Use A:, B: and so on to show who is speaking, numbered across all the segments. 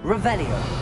A: Revelio.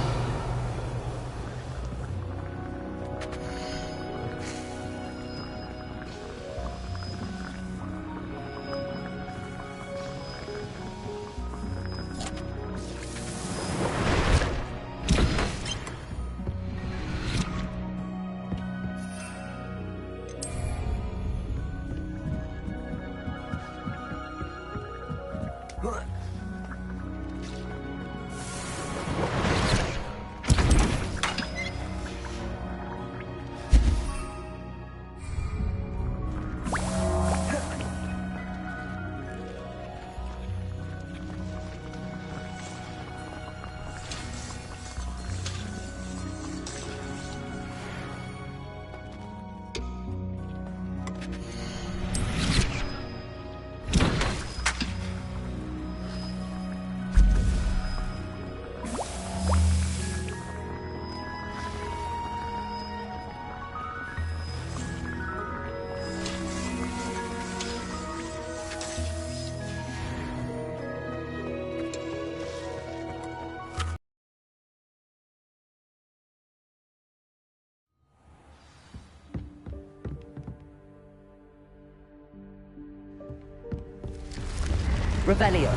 A: Revelio.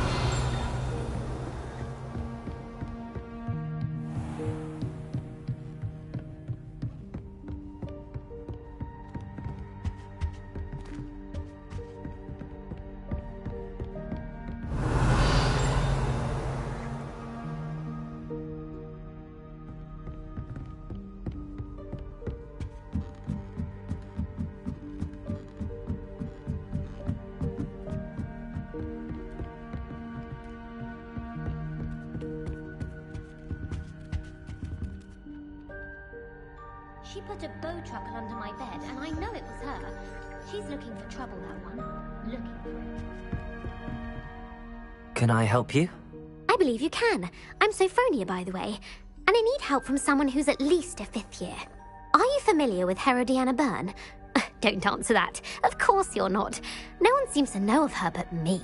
B: She put a bow truckle under my bed, and I know it was her. She's looking for trouble, that one. Looking for it.
A: Can I help you?
B: I believe you can. I'm Sophronia, by the way. And I need help from someone who's at least a 5th year. Are you familiar with Herodiana Byrne? Don't answer that. Of course you're not. No one seems to know of her but me.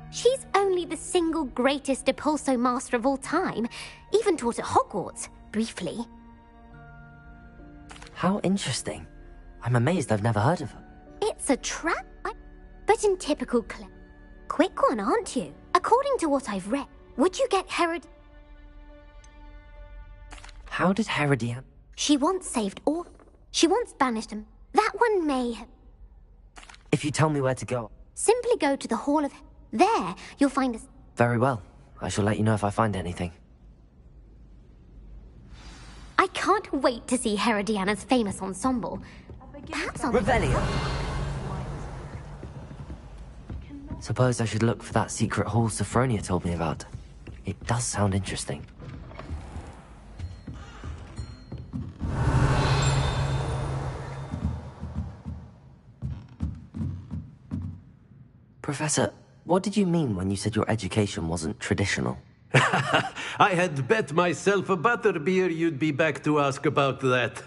B: She's only the single greatest Depulso master of all time. Even taught at Hogwarts, briefly.
A: How interesting. I'm amazed I've never heard of her.
B: It's a trap, but in typical quick one, aren't you? According to what I've read, would you get
A: How did Herodiana...
B: She once saved all... She once banished him. That one may have...
A: If you tell me where to go...
B: Simply go to the Hall of... There, you'll find us...
A: Very well. I shall let you know if I find anything.
B: I can't wait to see Herodiana's famous ensemble. Perhaps I'll...
A: Revelio. Suppose I should look for that secret hall Sophronia told me about. It does sound interesting. Professor, what did you mean when you said your education wasn't traditional?
C: I had bet myself a butterbeer you'd be back to ask about that.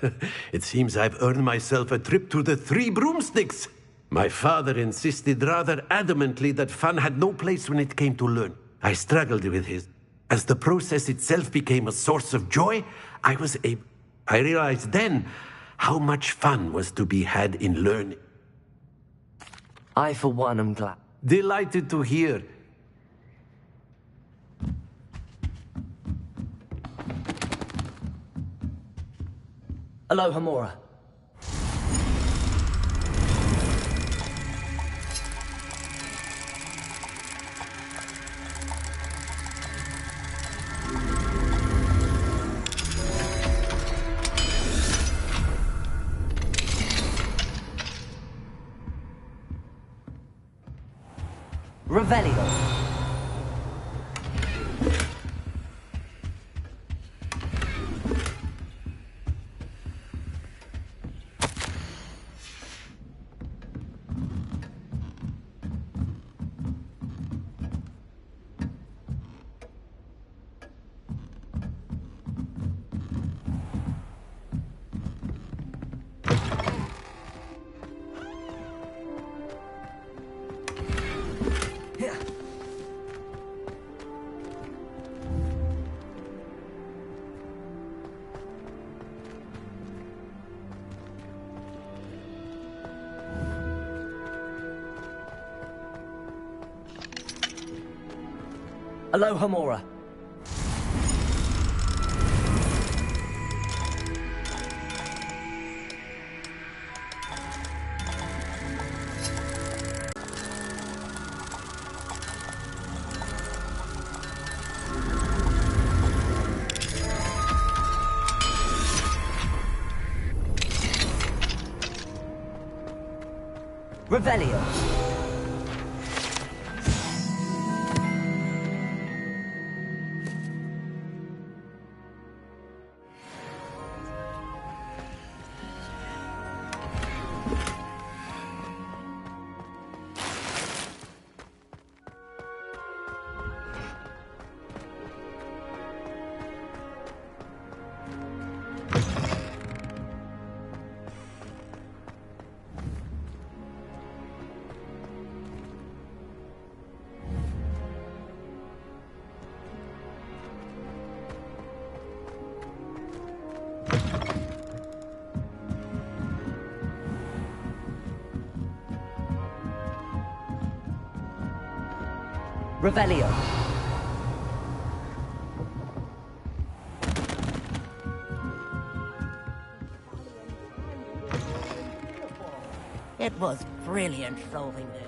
C: It seems I've earned myself a trip to the Three Broomsticks. My father insisted rather adamantly that fun had no place when it came to learn. I struggled with his. As the process itself became a source of joy, I realized then how much fun was to be had in learning.
A: I, for one, am glad.
C: Delighted to hear.
A: Hello, Hamora. Revelio.
D: Aloha Mora. Revelio. Revelio.
E: It was brilliant solving those.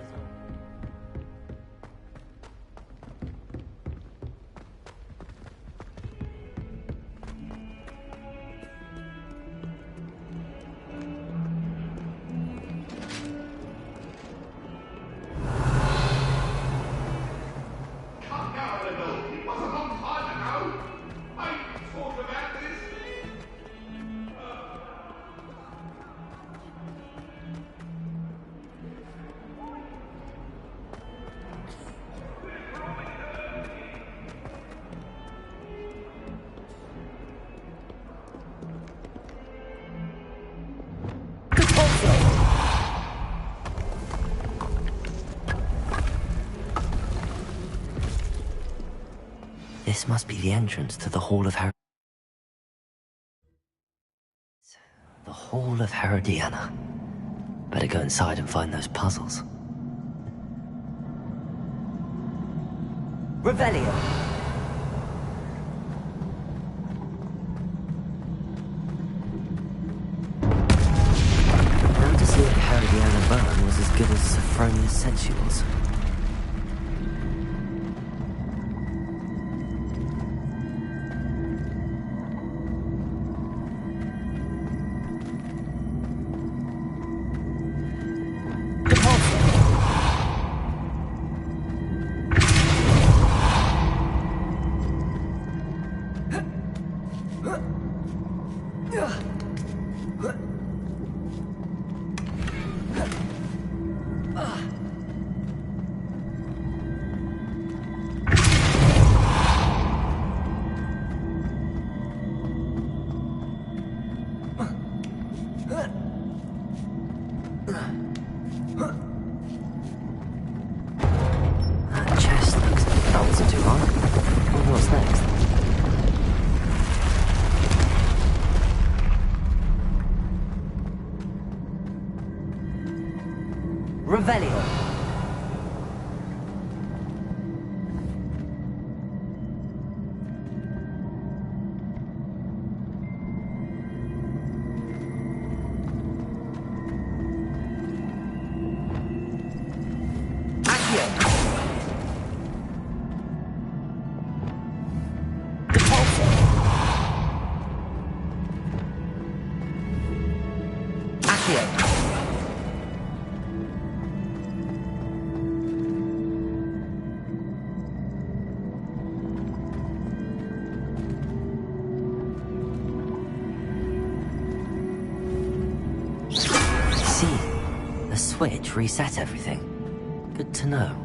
A: This must be the entrance to the Hall of The Hall of Herodiana. Better go inside and find those puzzles.
D: Revelio.
A: Now to see if Herodiana Byrne was as good as Sophronia said she was. That chest looks like that wasn't too hard. Wonder what's next.
D: Revelio. Switch reset everything. Good to know.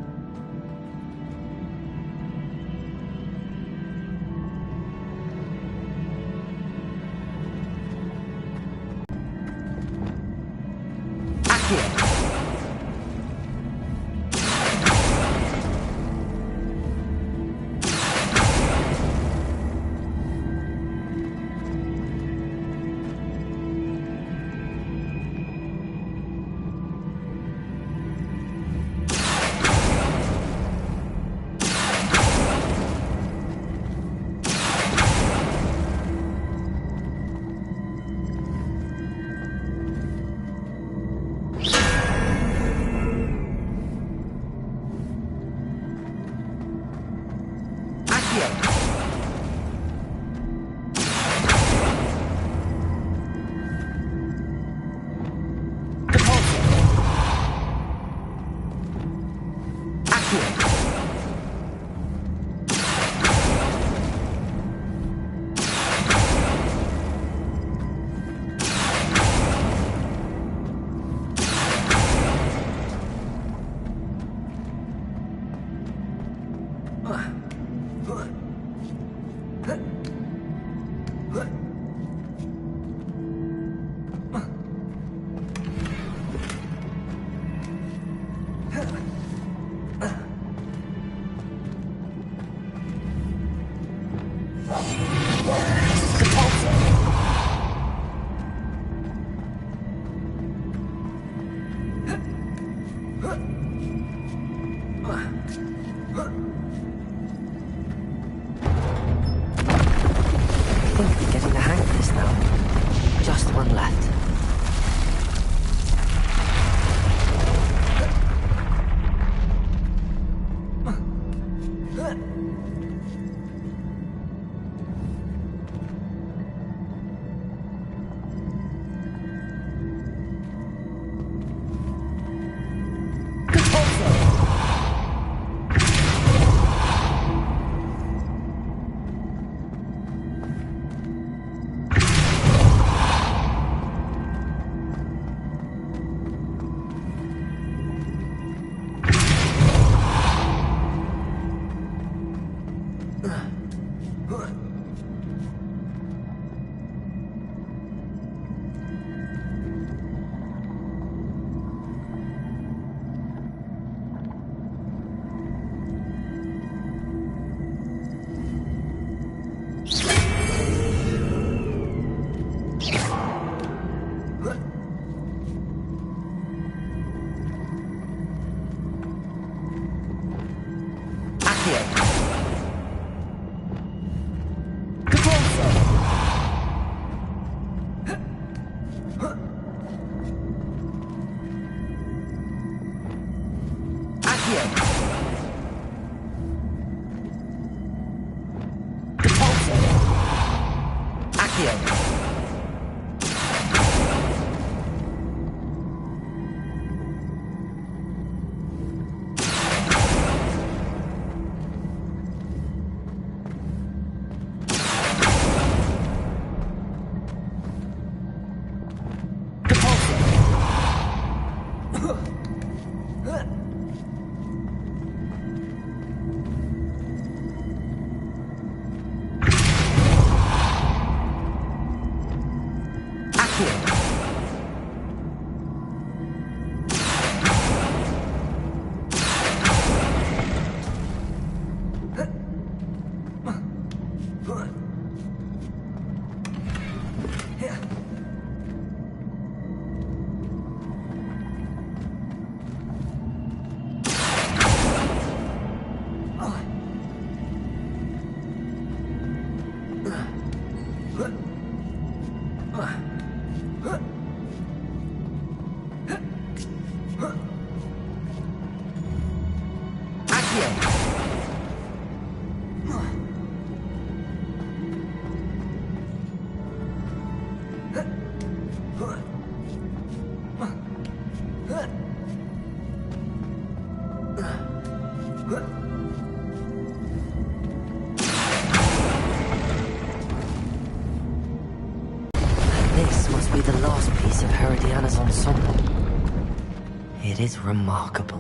A: It is remarkable.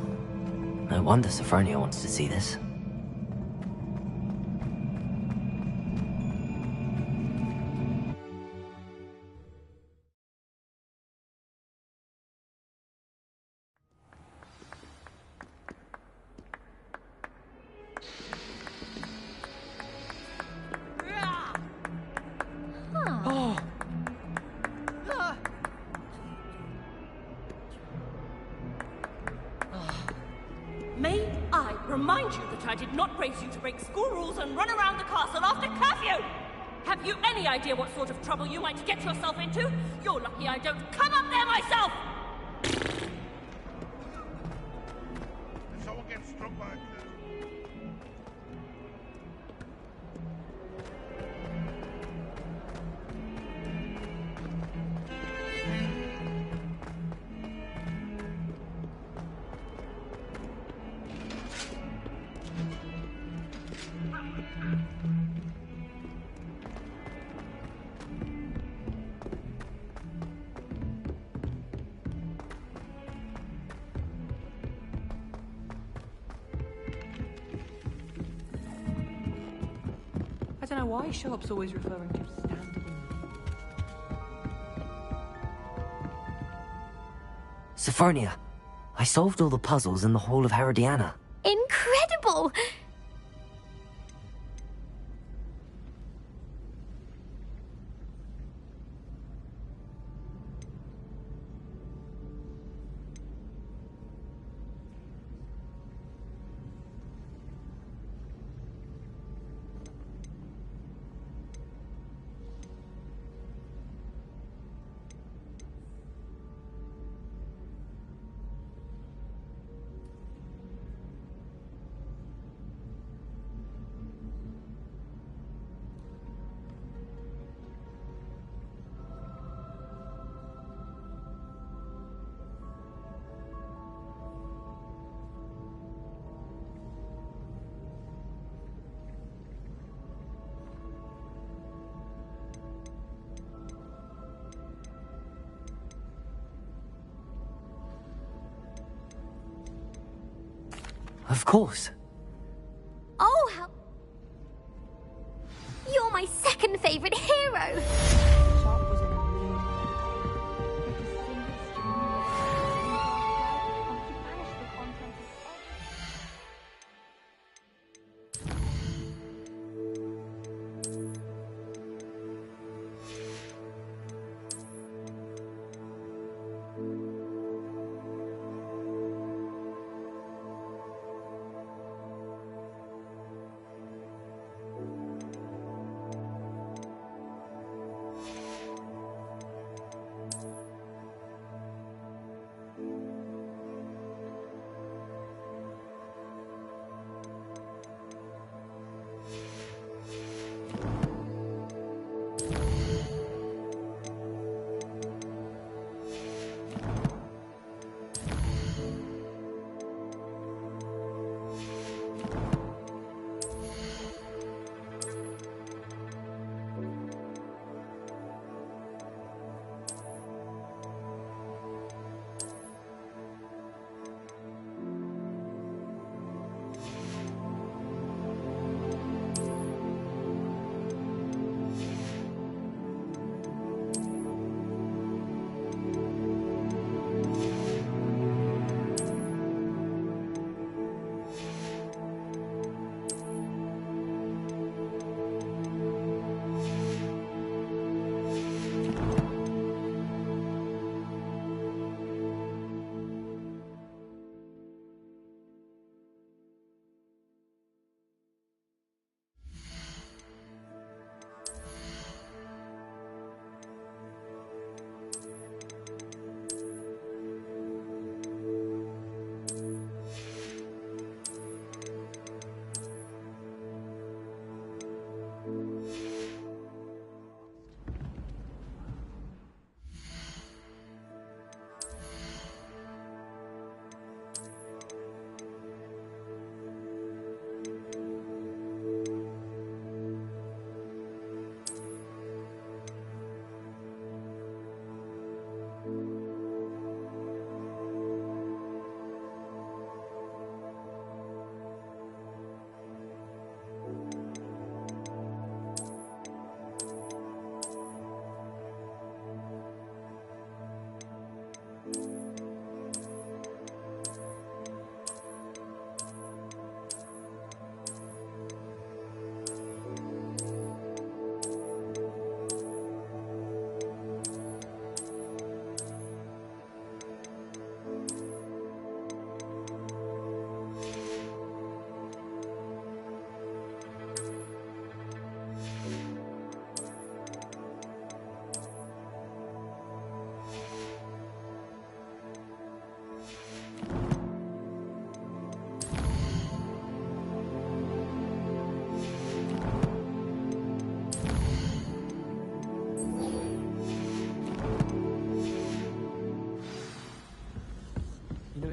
A: No wonder Sophronia wants to see this.
F: May I remind you that I did not raise you to break school rules and run around the castle after curfew? Have you any idea what sort of trouble you might get yourself into? You're lucky I don't come up there myself!
G: If someone gets struck by a I don't know why Sharp's always referring to standing.
A: Sophronia, I solved all the puzzles in the Hall of Herodiana.
B: Incredible!
A: Of course.
B: Oh, how... You're my second favourite hero!
G: Sharp was in a really distinguished the content of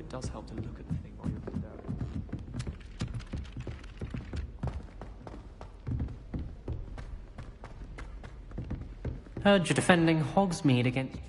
G: it does help to look at the thing while you're preparing.
H: Heard you're defending Hogsmeade against...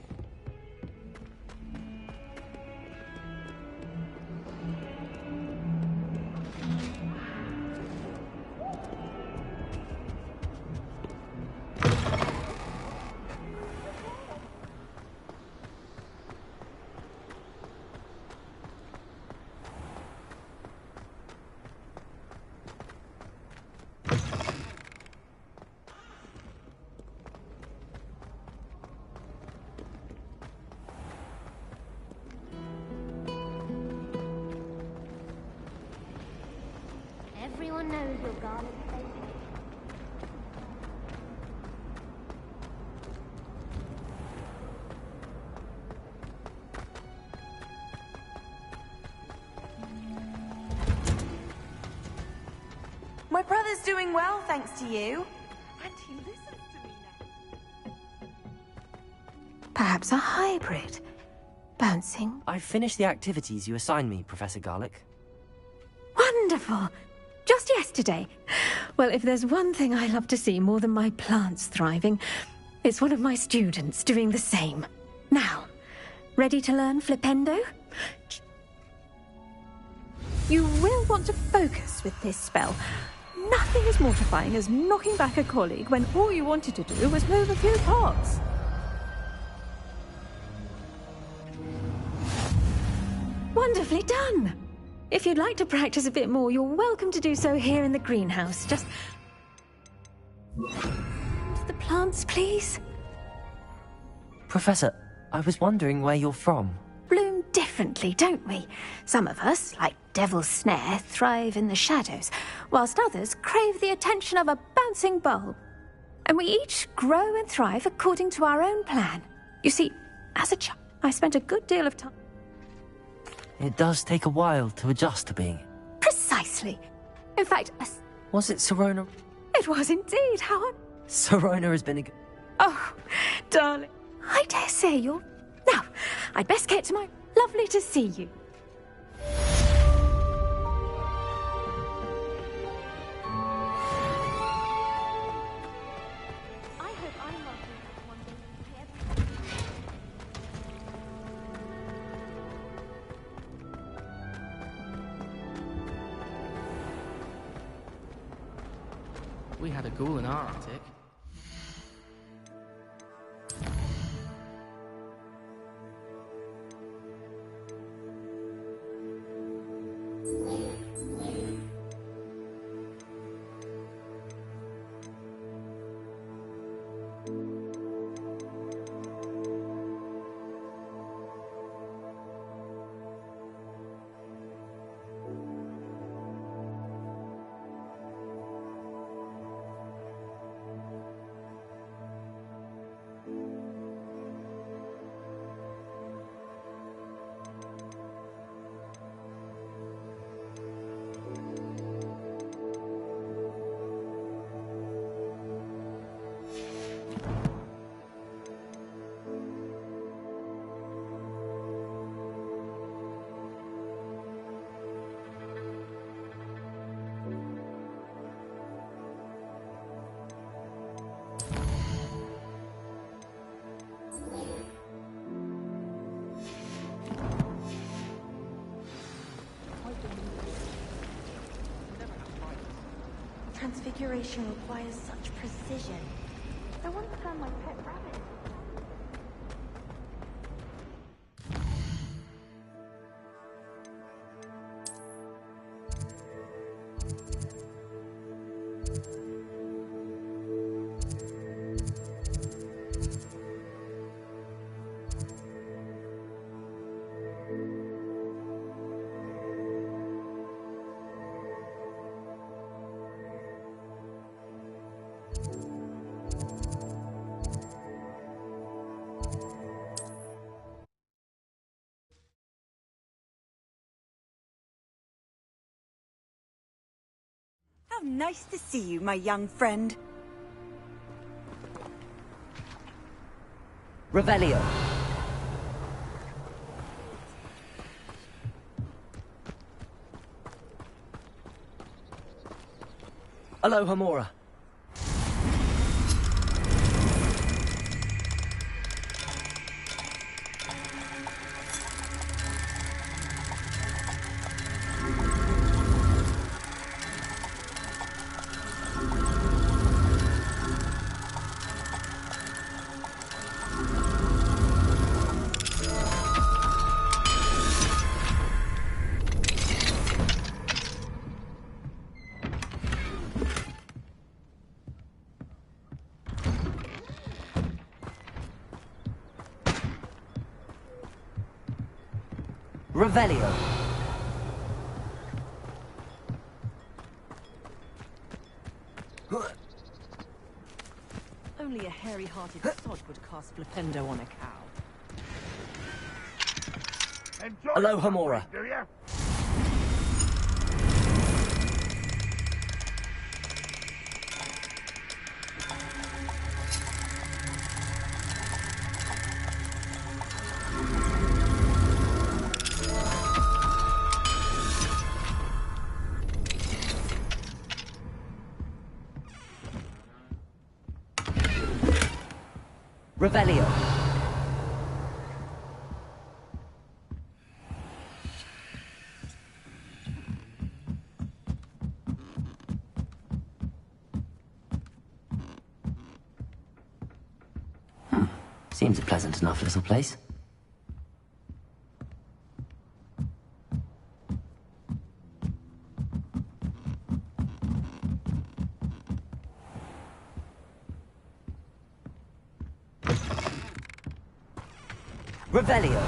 B: Everyone knows your garlic flavor.
I: My brother's doing well, thanks to you. And he listens to me now. Perhaps a hybrid. Bouncing.
D: I've finished the activities you assigned me, Professor Garlic.
I: Wonderful! Just yesterday. Well, if there's one thing I love to see more than my plants thriving, it's one of my students doing the same. Now, ready to learn Flipendo? You will want to focus with this spell. Nothing as mortifying as knocking back a colleague when all you wanted to do was move a few pots. Wonderfully done! If you'd like to practice a bit more, you're welcome to do so here in the greenhouse. Just... the plants, please.
D: Professor, I was wondering where you're from.
I: Bloom differently, don't we? Some of us, like Devil's Snare, thrive in the shadows, whilst others crave the attention of a bouncing bulb. And we each grow and thrive according to our own plan. You see, as a child, I spent a good deal of time...
D: It does take a while to adjust to being...
I: Precisely. In fact,
D: Was it Serona?
I: it was indeed. How...
D: Serona has been a...
I: Oh, darling. I dare say you're... Now, I'd best get to my... Lovely to see you.
B: I hope I'm not one day.
H: We had a ghoul in our attic.
I: Transfiguration requires such precision. I want to find my pet rabbit.
J: How nice to see you, my young friend.
D: Revelio. Aloha Mora.
A: Revelio.
G: Only a hairy-hearted sod would cast Flipendo on a cow.
A: Aloha Mora. Revelio. Seems a pleasant enough little place. Revelio.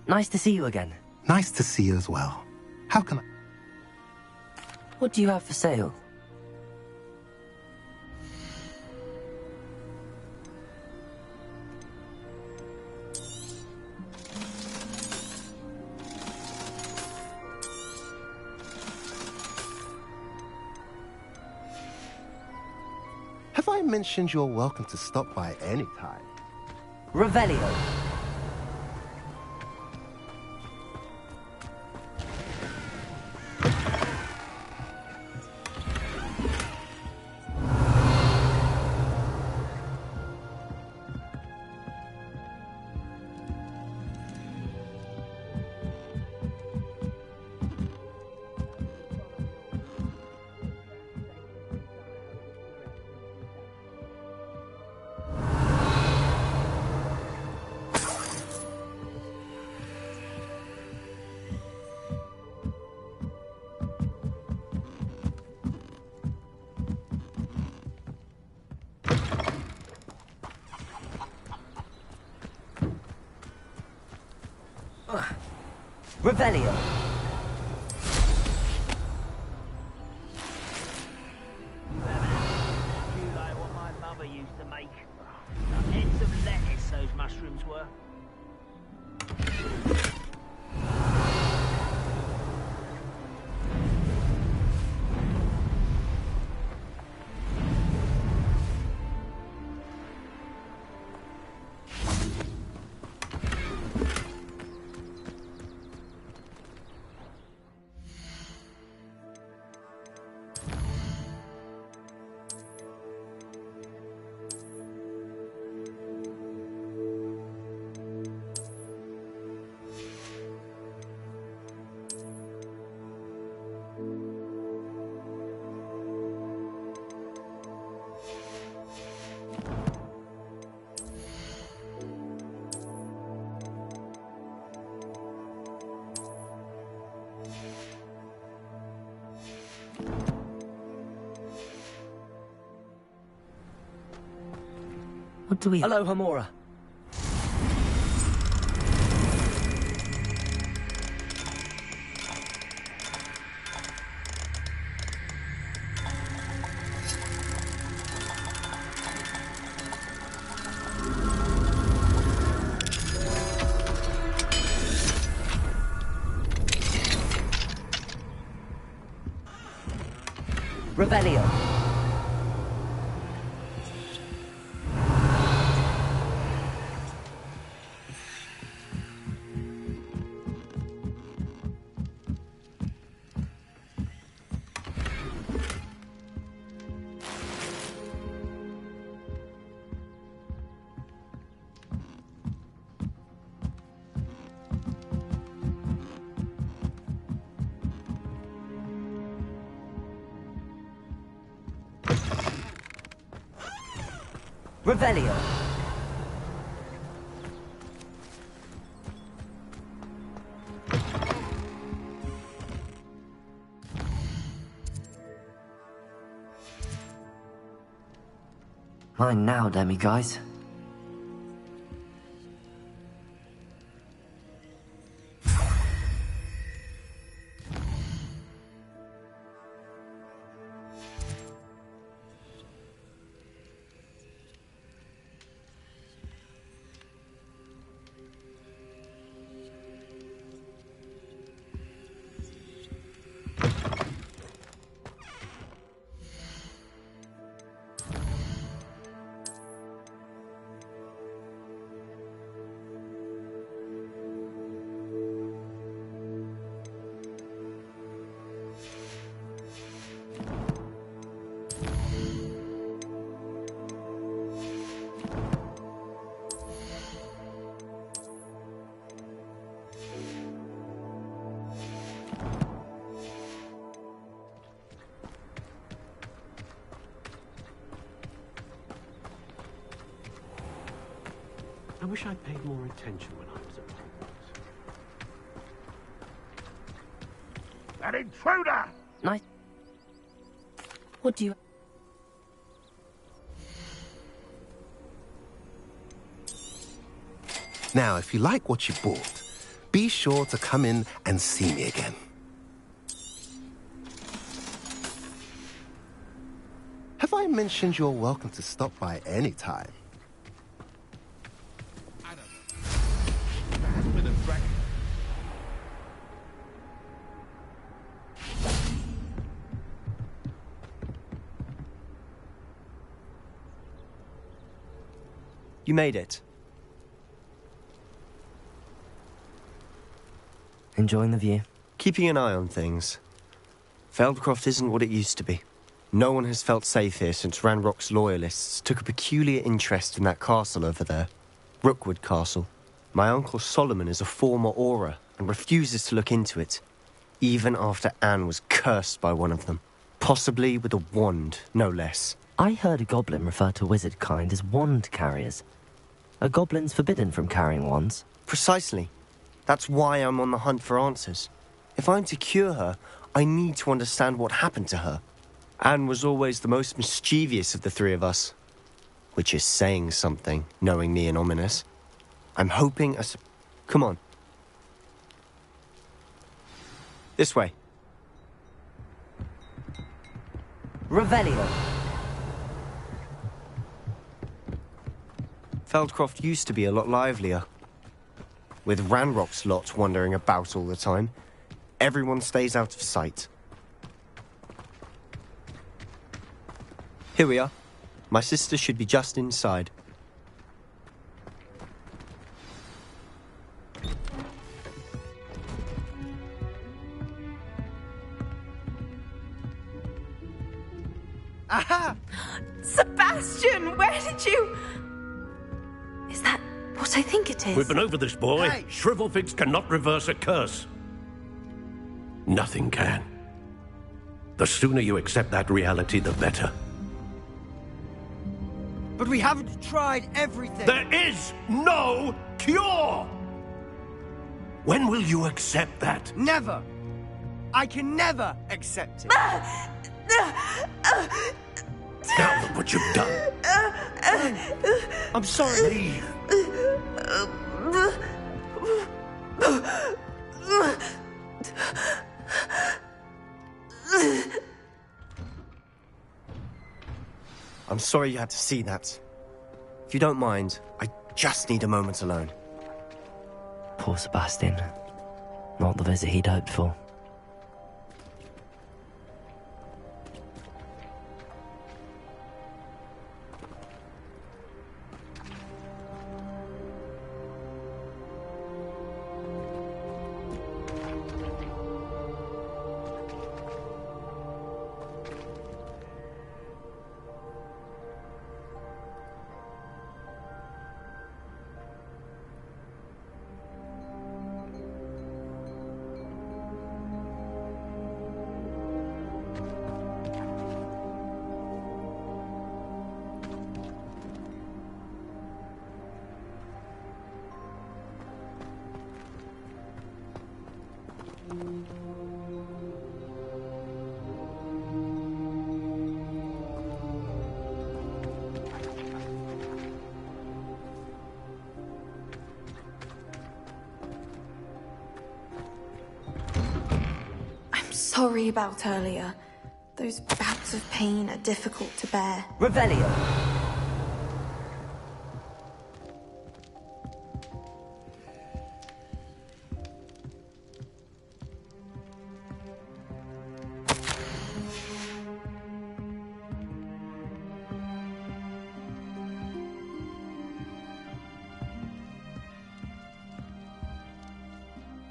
A: Nice to see you again.
K: Nice to see you as well. How can I...
A: What do you have for sale?
K: Have I mentioned you're welcome to stop by any time?
A: Revelio. Revelio.
L: You like what my mother used to make? Heads of lettuce, those mushrooms were.
A: What do we... Aloha Mora. Revelio.
D: Revelio.
A: Mine now, Demi guys.
C: I wish I'd paid more attention when I was at Hogwarts.
L: That intruder!
D: Nice. What do you...
K: Now, if you like what you bought, be sure to come in and see me again. Have I mentioned you're welcome to stop by any time?
M: You made it.
A: Enjoying the view?
M: Keeping an eye on things. Feldcroft isn't what it used to be. No one has felt safe here since Ranrock's loyalists took a peculiar interest in that castle over there. Rookwood Castle. My uncle Solomon is a former Auror and refuses to look into it, even after Anne was cursed by one of them. Possibly with a wand, no less.
A: I heard a goblin refer to wizard kind as wand carriers. Are goblins forbidden from carrying wands?
M: Precisely. That's why I'm on the hunt for answers. If I'm to cure her, I need to understand what happened to her. Anne was always the most mischievous of the three of us. Which is saying something, knowing me and Ominous. I'm hoping Come on. This way.
D: Revelio.
M: Feldcroft used to be a lot livelier. With Ranrock's lot wandering about all the time, everyone stays out of sight. Here we are. My sister should be just inside.
J: Aha! Sebastian, where did you... Is that what I think it is?
C: We've been over this, boy.
J: Hey.
C: Shrivelfigs cannot reverse a curse. Nothing can. The sooner you accept that reality, the better.
N: But we haven't tried everything.
C: There is no cure! When will you accept that?
N: Never. I can never accept it.
C: Now look what you've done.
M: I'm sorry.
C: Leave.
M: I'm sorry you had to see that. If you don't mind, I just need a moment alone.
A: Poor Sebastian. Not the visit he'd hoped for.
J: sorry about earlier. Those bouts of pain are difficult to bear.
D: Revelio.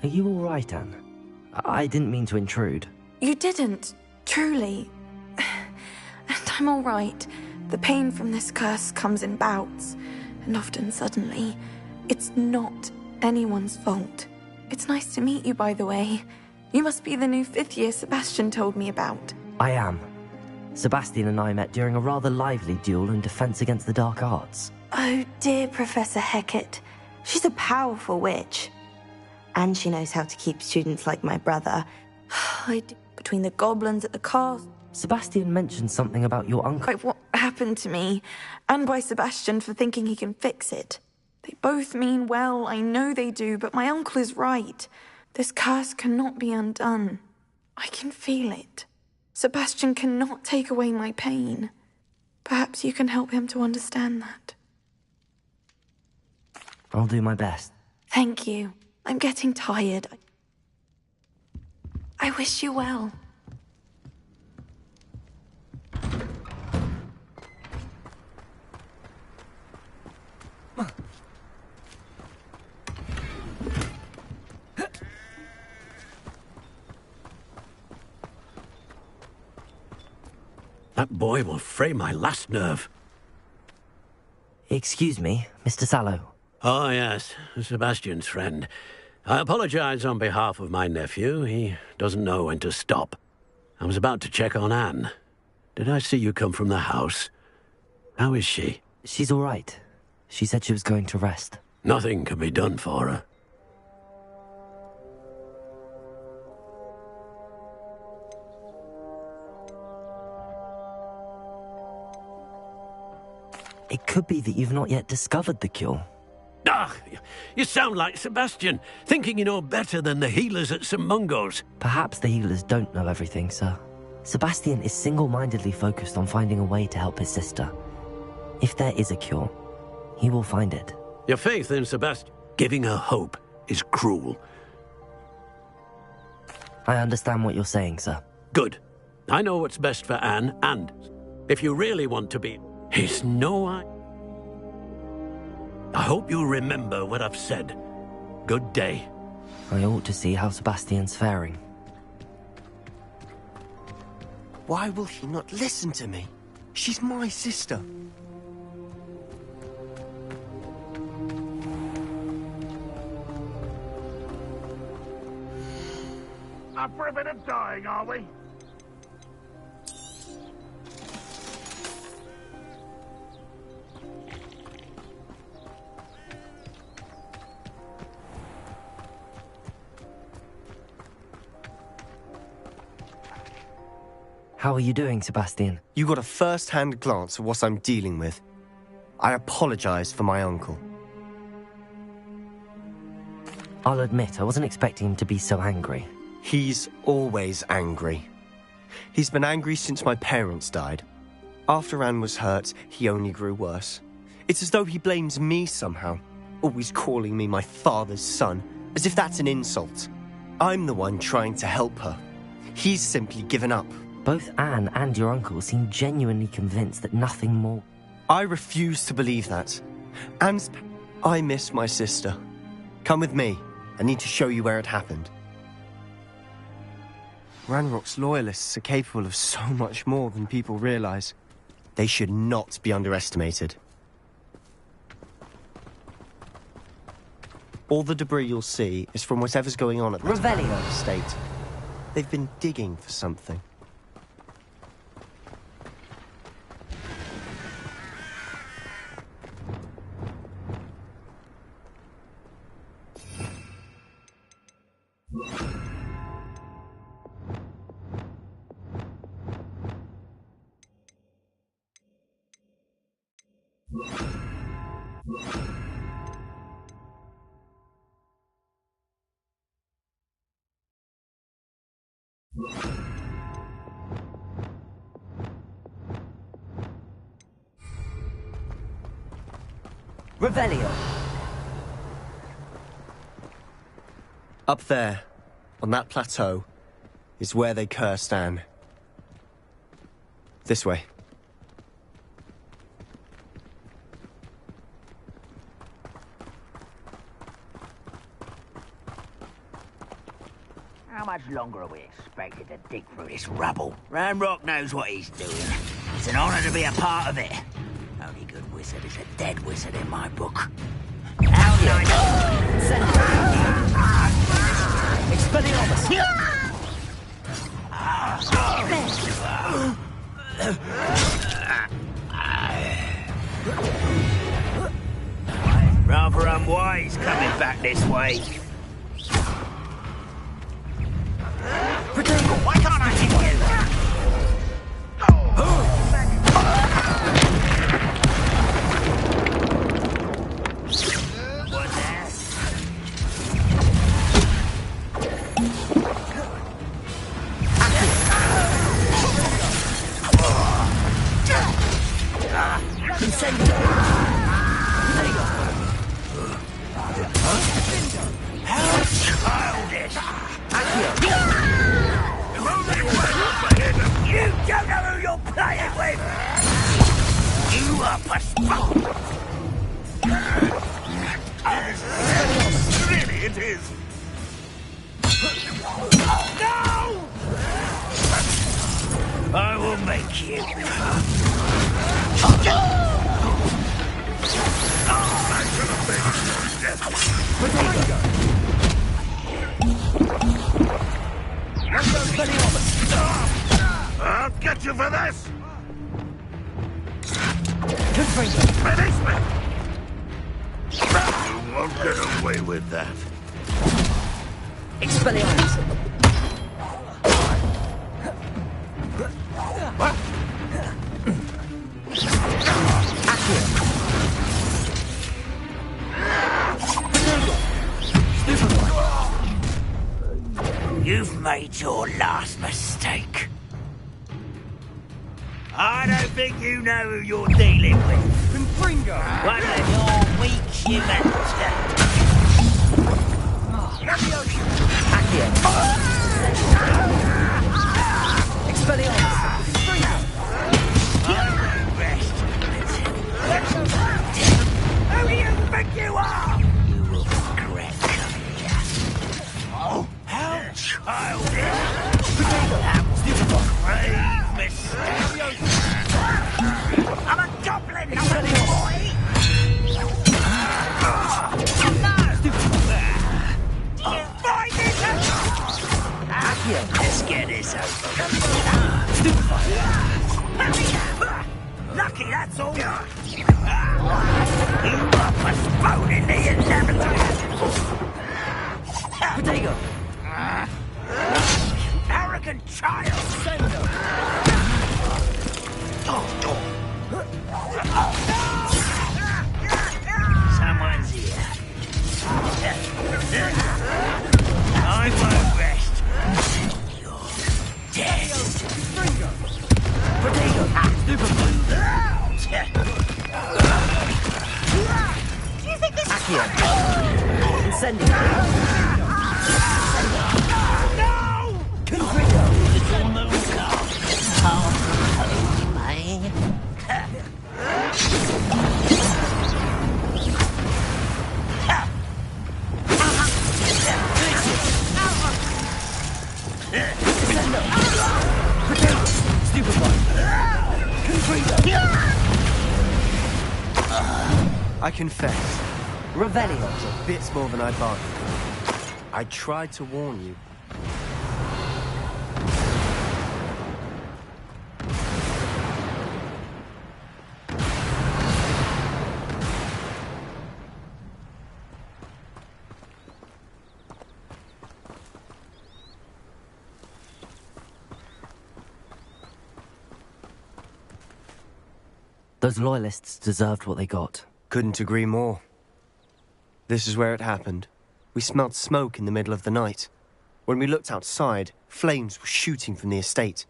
A: Are you all right, Anne? I didn't mean to intrude.
J: You didn't, truly. And I'm all right. The pain from this curse comes in bouts, and often suddenly. It's not anyone's fault. It's nice to meet you, by the way. You must be the new 5th year Sebastian told me about.
A: I am. Sebastian and I met during a rather lively duel in defense against the dark arts.
O: Oh, dear Professor Hecat. She's a powerful witch. And she knows how to keep students like my brother.
J: Between the goblins at the castle.
A: Sebastian mentioned something about your uncle.
J: What happened to me, and by Sebastian for thinking he can fix it. They both mean well, I know they do, but my uncle is right. This curse cannot be undone. I can feel it. Sebastian cannot take away my pain. Perhaps you can help him to understand that.
A: I'll do my best.
J: Thank you. I'm getting tired. I wish you well.
C: That boy will fray my last nerve.
A: Excuse me, Mr. Sallow.
C: Oh, yes, Sebastian's friend. I apologize on behalf of my nephew. He doesn't know when to stop. I was about to check on Anne. Did I see you come from the house? How is she?
A: She's all right. She said she was going to rest.
C: Nothing can be done for her.
A: It could be that you've not yet discovered the cure.
C: Ah, you sound like Sebastian, thinking you know better than the healers at St. Mungo's.
A: Perhaps the healers don't know everything, sir. Sebastian is single-mindedly focused on finding a way to help his sister. If there is a cure, he will find it.
C: Your faith in Sebastian, giving her hope, is cruel.
A: I understand what you're saying, sir.
C: Good. I know what's best for Anne, and if you really want to be... It's no... I hope you'll remember what I've said. Good day.
A: I ought to see how Sebastian's faring.
M: Why will he not listen to me? She's my sister.
L: Up for a bit of dying, are we?
A: How are you doing, Sebastian?
M: You got a first-hand glance at what I'm dealing with. I apologize for my uncle.
A: I'll admit, I wasn't expecting him to be so angry.
M: He's always angry. He's been angry since my parents died. After Anne was hurt, he only grew worse. It's as though he blames me somehow, always calling me my father's son, as if that's an insult. I'm the one trying to help her. He's simply given up.
A: Both Anne and your uncle seem genuinely convinced that nothing more...
M: I refuse to believe that. And I miss my sister. Come with me. I need to show you where it happened. Ranrock's loyalists are capable of so much more than people realize. They should not be underestimated. All the debris you'll see is from whatever's going on at the
D: Revelio
M: estate. They've been digging for something.
P: You
D: Revelio.
M: Up there, on that plateau, is where they cursed Anne. This way.
L: How much longer are we expected to dig through this rubble? Ranrock knows what he's doing. It's an honor to be a part of it. Only good wizard is a dead wizard in my book. How nice!
D: Expelliarmus!
L: Rather unwise coming back this way. Why can't I hit you? What's that? How childish! You don't know who you're playing with! You are postponed! Really, it is! No! I will make you. I'll get you for this! Finish me! You won't get away with that.
D: Expelliarmus!
L: You've made your last mistake. I don't think you know who you're dealing with.
N: Confringo!
L: One of your weak humanity.
D: Expelliarmus!
L: Who do you think you are? You will regret coming here. Oh, how childish! That was a grave mistake. I'm a goblin, not a boy! You find it? Let's get this over. Lucky, that's all. You are postponing the inevitable.
D: Potato!
L: Arrogant child! Someone's here. I won't rest. You're dead.
D: Potato! Super
L: Do you think this is
D: Incendio!
L: No!
D: Confringo!
L: Little Mooncar.
M: I confess,
D: Revelio!
M: bits more than I bargained for. I tried to warn you.
A: Those loyalists deserved what they got.
M: Couldn't agree more. This is where it happened. We smelled smoke in the middle of the night. When we looked outside, flames were shooting from the estate.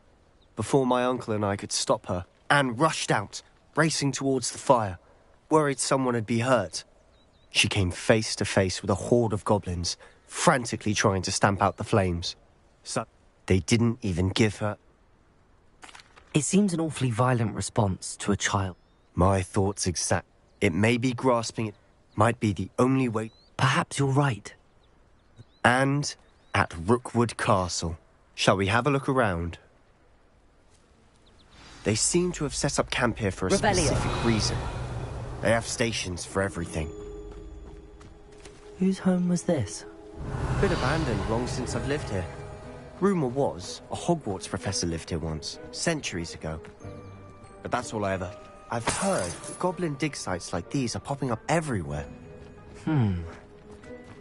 M: Before my uncle and I could stop her, Anne rushed out, racing towards the fire. worried someone would be hurt. She came face to face with a horde of goblins, frantically trying to stamp out the flames. So they didn't even give her...
A: It seems an awfully violent response to a child.
M: My thoughts exact. It may be grasping it. Might be the only way...
A: Perhaps you're right.
M: And at Rookwood Castle. Shall we have a look around? They seem to have set up camp here for a specific reason. They have stations for everything.
A: Whose home was this?
M: Been abandoned long since I've lived here. Rumour was a Hogwarts professor lived here once, centuries ago. But that's all I ever... I've heard goblin dig sites like these are popping up everywhere.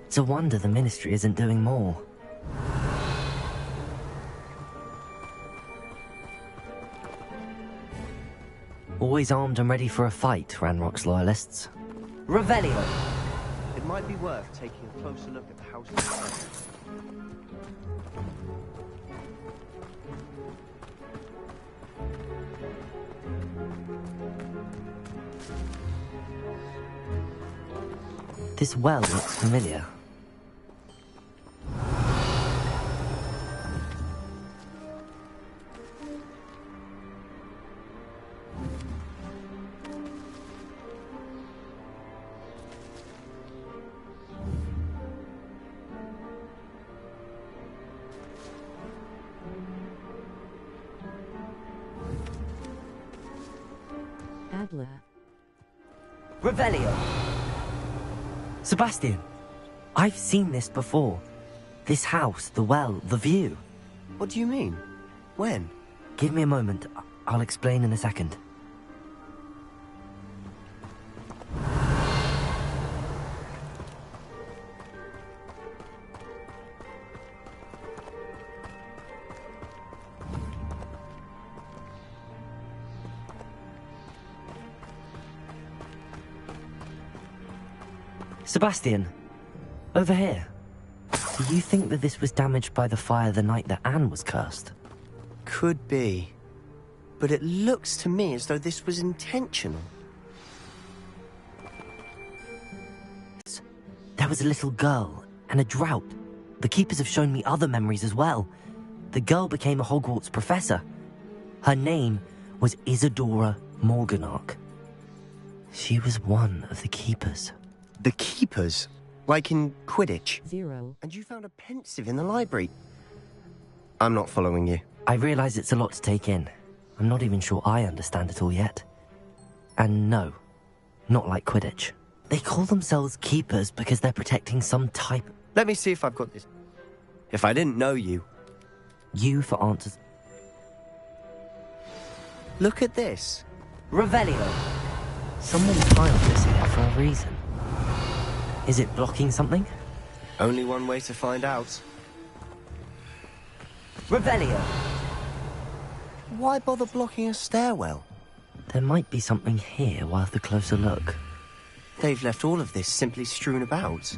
A: It's a wonder the Ministry isn't doing more. Always armed and ready for a fight, Ranrock's loyalists. Revelio!
M: It might be worth taking a closer look at the house itself.
A: This well looks familiar. Revelio! Sebastian, I've seen this before. This house, the well, the view.
M: What do you mean? When?
A: Give me a moment. I'll explain in a second. Sebastian, over here. Do you think that this was damaged by the fire the night that Anne was cursed?
M: Could be. But it looks to me as though this was intentional.
A: There was a little girl and a drought. The keepers have shown me other memories as well. The girl became a Hogwarts professor. Her name was Isadora Morganach. She was one of the keepers.
M: The keepers? Like in Quidditch?
P: 0.
M: And you found a pensive in the library? I'm not following you.
A: I realise it's a lot to take in. I'm not even sure I understand it all yet. And no, not like Quidditch. They call themselves keepers because they're protecting some type...
M: Let me see if I've got this. If I didn't know you...
A: You for answers...
M: Look at this.
A: Revelio! Someone piled this here for a reason. Is it blocking something?
M: Only one way to find out.
A: Revelio!
M: Why bother blocking a stairwell?
A: There might be something here worth a closer look.
M: They've left all of this simply strewn about.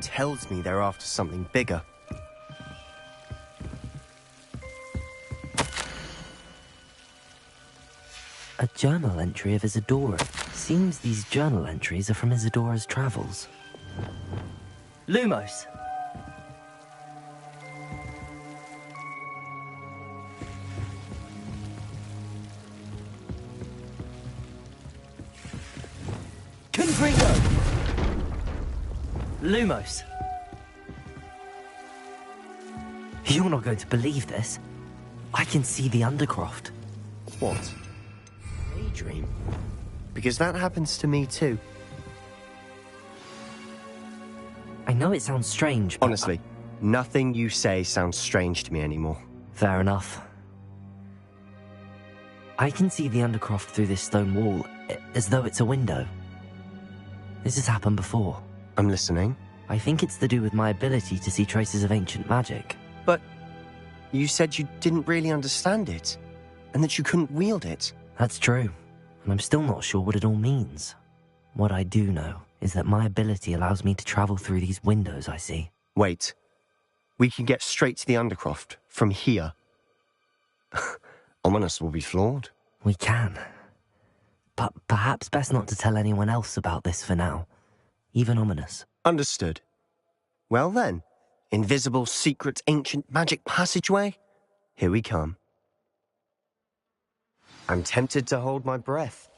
M: Tells me they're after something bigger.
A: A journal entry of Isadora. Seems these journal entries are from Isadora's travels. Lumos! Confringo! Lumos! You're not going to believe this. I can see the Undercroft.
M: What? Daydream? Because that happens to me too.
A: I know it sounds strange, but...
M: Honestly, nothing you say sounds strange to me anymore.
A: Fair enough. I can see the Undercroft through this stone wall, as though it's a window. This has happened before.
M: I'm listening.
A: I think it's to do with my ability to see traces of ancient magic.
M: But you said you didn't really understand it, and that you couldn't wield it.
A: That's true, and I'm still not sure what it all means. What I do know is that my ability allows me to travel through these windows I see.
M: Wait. We can get straight to the Undercroft from here. Ominous will be flawed.
A: We can. But perhaps best not to tell anyone else about this for now. Even ominous.
M: Understood. Well then, invisible, secret, ancient magic passageway? Here we come. I'm tempted to hold my breath.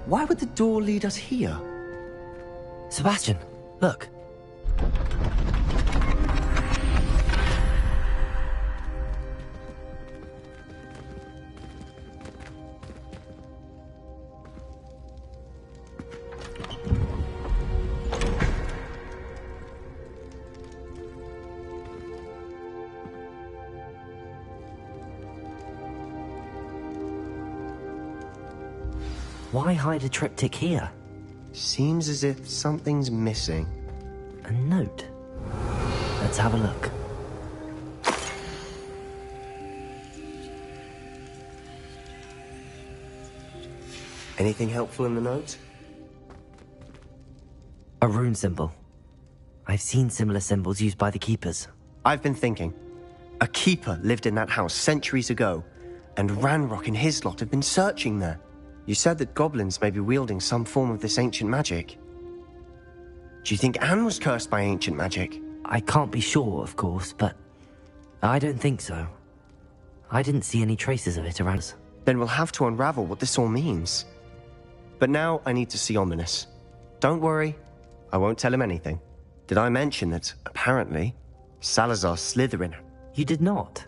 M: Why would the door lead us here?
A: Sebastian, look. Why hide a triptych here?
M: Seems as if something's missing.
A: A note. Let's have a look.
M: Anything helpful in the note?
A: A rune symbol. I've seen similar symbols used by the keepers.
M: I've been thinking. A keeper lived in that house centuries ago, and Ranrock and his lot have been searching there. You said that goblins may be wielding some form of this ancient magic. Do you think Anne was cursed by ancient magic?
A: I can't be sure, of course, but I don't think so. I didn't see any traces of it around us.
M: Then we'll have to unravel what this all means. But now I need to see Ominous. Don't worry, I won't tell him anything. Did I mention that, apparently, Salazar Slytherin...
A: You did not.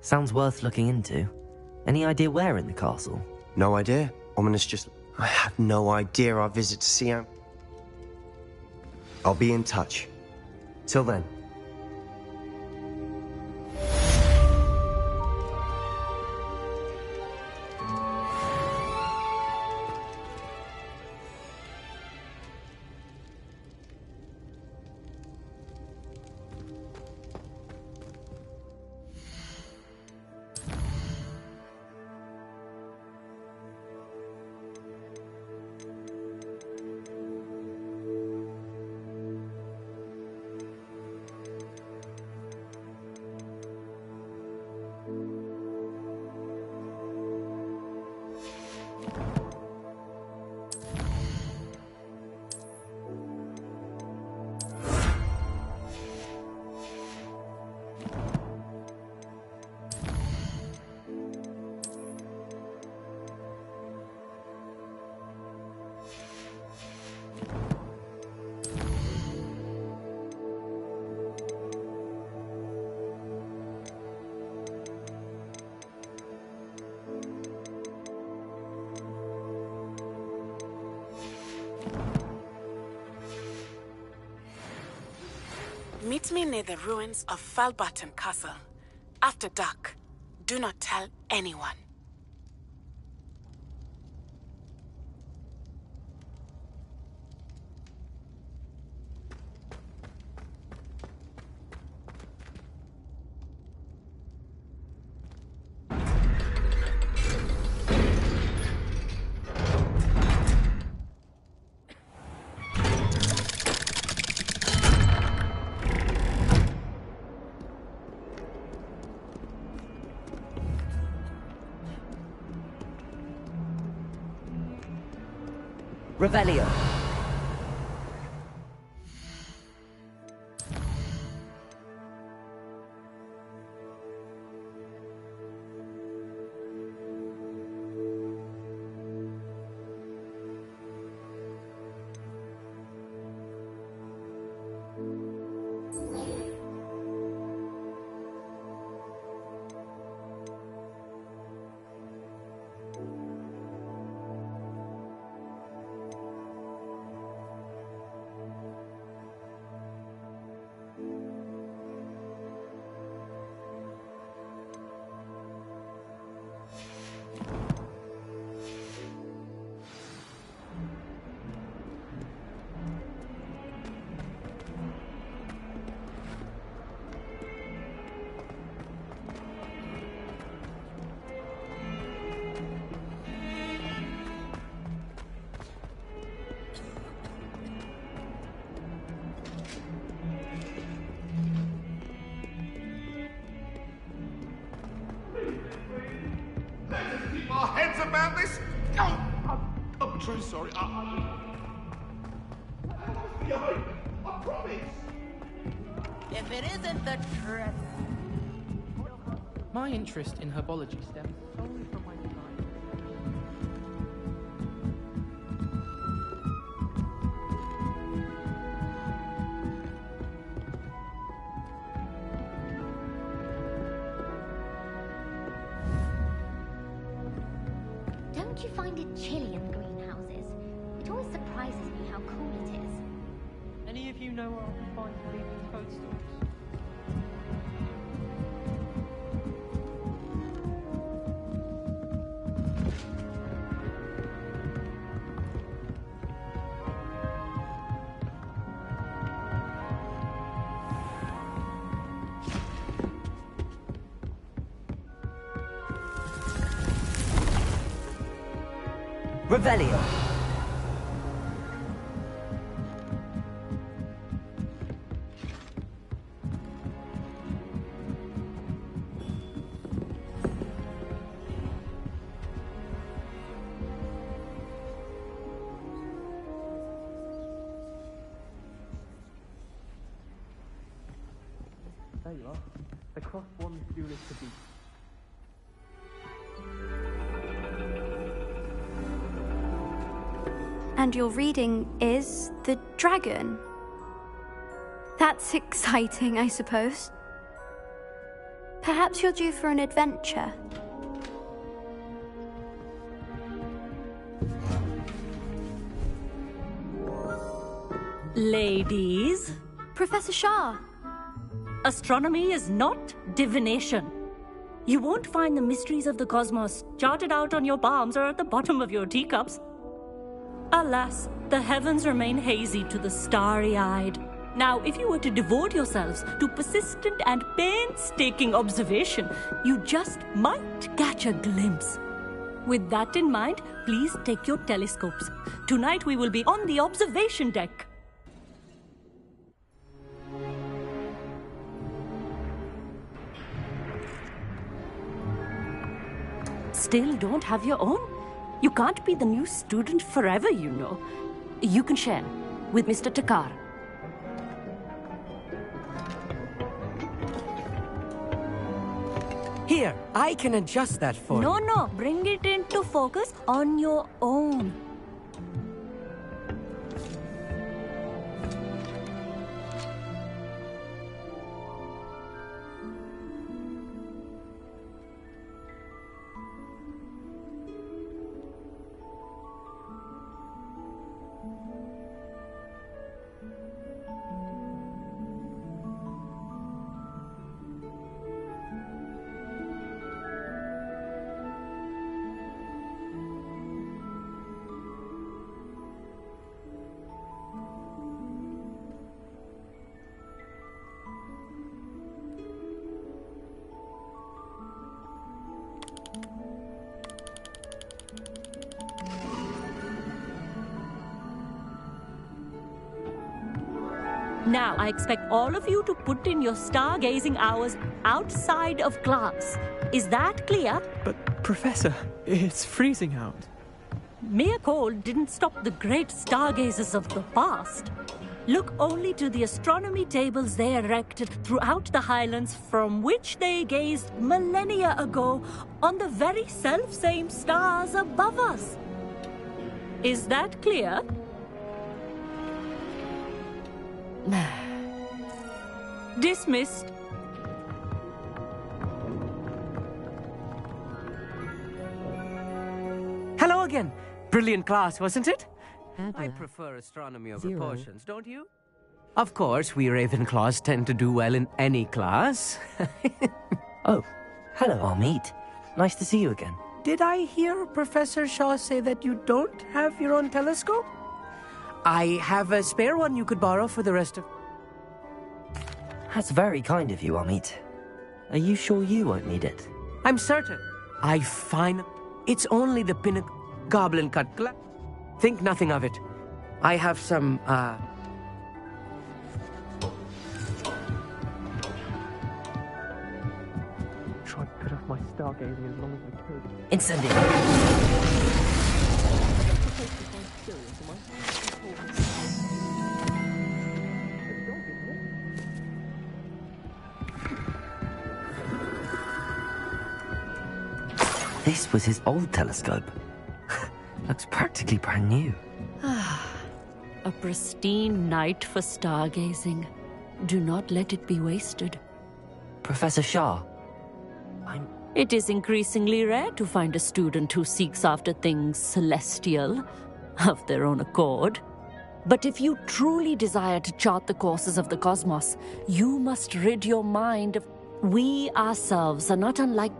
A: Sounds worth looking into. Any idea where in the castle?
M: No idea. Ominous just... I had no idea our visit to see him. I'll be in touch. Till then.
P: Meet me near the ruins of Falbaton Castle. After dark. Do not tell anyone.
A: Revelio.
L: about this? Oh, I'm truly sorry. I promise.
E: If it isn't the treasure.
H: My interest in herbology stems solely from my desire.
B: Don't you find it chilly in the greenhouses? It always surprises me how cool it is.
H: Any of you know where I can find leaving toadstools?
A: Revelio.
H: There you are. The cross one duel is to beat.
I: And your reading is The Dragon. That's exciting, I suppose. Perhaps you're due for an adventure.
F: Ladies,
I: Professor Shah.
F: astronomy is not divination. You won't find the mysteries of the cosmos charted out on your palms or at the bottom of your teacups. Alas, the heavens remain hazy to the starry-eyed. Now, if you were to devote yourselves to persistent and painstaking observation, you just might catch a glimpse. With that in mind, please take your telescopes. Tonight we will be on the observation deck. Still don't have your own? You can't be the new student forever, you know. You can share with Mr. Takar.
Q: Here, I can adjust that for you.
F: No, bring it into focus on your own. Now, I expect all of you to put in your stargazing hours outside of class. Is that clear?
R: But, Professor, it's freezing out.
F: Mere cold didn't stop the great stargazers of the past. Look only to the astronomy tables they erected throughout the highlands from which they gazed millennia ago on the very self-same stars above us. Is that clear? Dismissed.
Q: Hello again. Brilliant class, wasn't it?
S: I prefer astronomy over potions, don't you?
Q: Of course, we Ravenclaws tend to do well in any class.
A: Oh, hello, Amit. Nice to see you again.
Q: Did I hear Professor Shaw say that you don't have your own telescope? I have a spare one you could borrow for the rest of...
A: That's very kind of you, Amit. Are you sure you won't need it?
Q: I'm certain. It's only the pinnacle goblin cut glass. Think nothing of it. I have some, Tried to put off my stargazing as long as I could.
A: Incendio! This was his old telescope. Looks practically brand new.
T: A pristine night for stargazing. Do not let it be wasted.
A: Professor Shah,
T: It is increasingly rare to find a student who seeks after things celestial, of their own accord. But if you truly desire to chart the courses of the cosmos, you must rid your mind of... We ourselves are not unlike...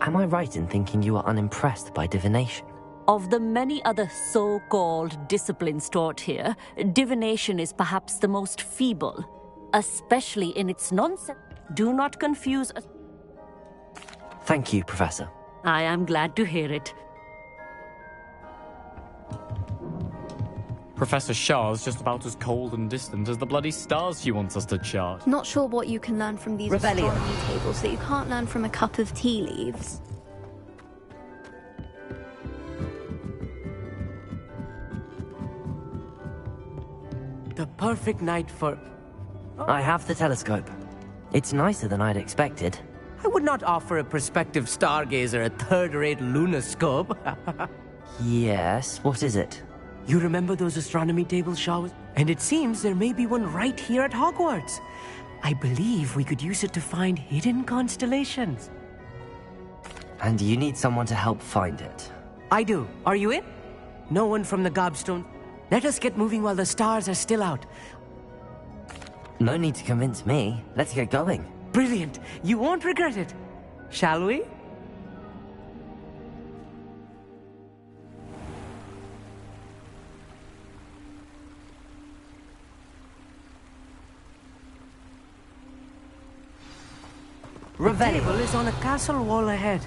A: Am I right in thinking you are unimpressed by divination?
T: Of the many other so-called disciplines taught here, divination is perhaps the most feeble, especially in its nonsense. Do not confuse...
A: Thank you, Professor.
T: I am glad to hear it.
U: Professor Shah's just about as cold and distant as the bloody stars she wants us to chart.
V: Not sure what you can learn from these
A: Rebellion.
V: astronomy tables that you can't learn from a cup of tea leaves.
Q: The perfect night for...
A: I have the telescope. It's nicer than I'd expected.
Q: I would not offer a prospective stargazer a third-rate lunoscope.
A: Yes, what is it?
Q: You remember those astronomy tables, Shaw? And it seems there may be one right here at Hogwarts. I believe we could use it to find hidden constellations.
A: And you need someone to help find it.
Q: I do. Are you in? No one from the Gobstone. Let us get moving while the stars are still out.
A: No need to convince me. Let's get going.
Q: Brilliant. You won't regret it. Shall we? The table is on a castle wall ahead.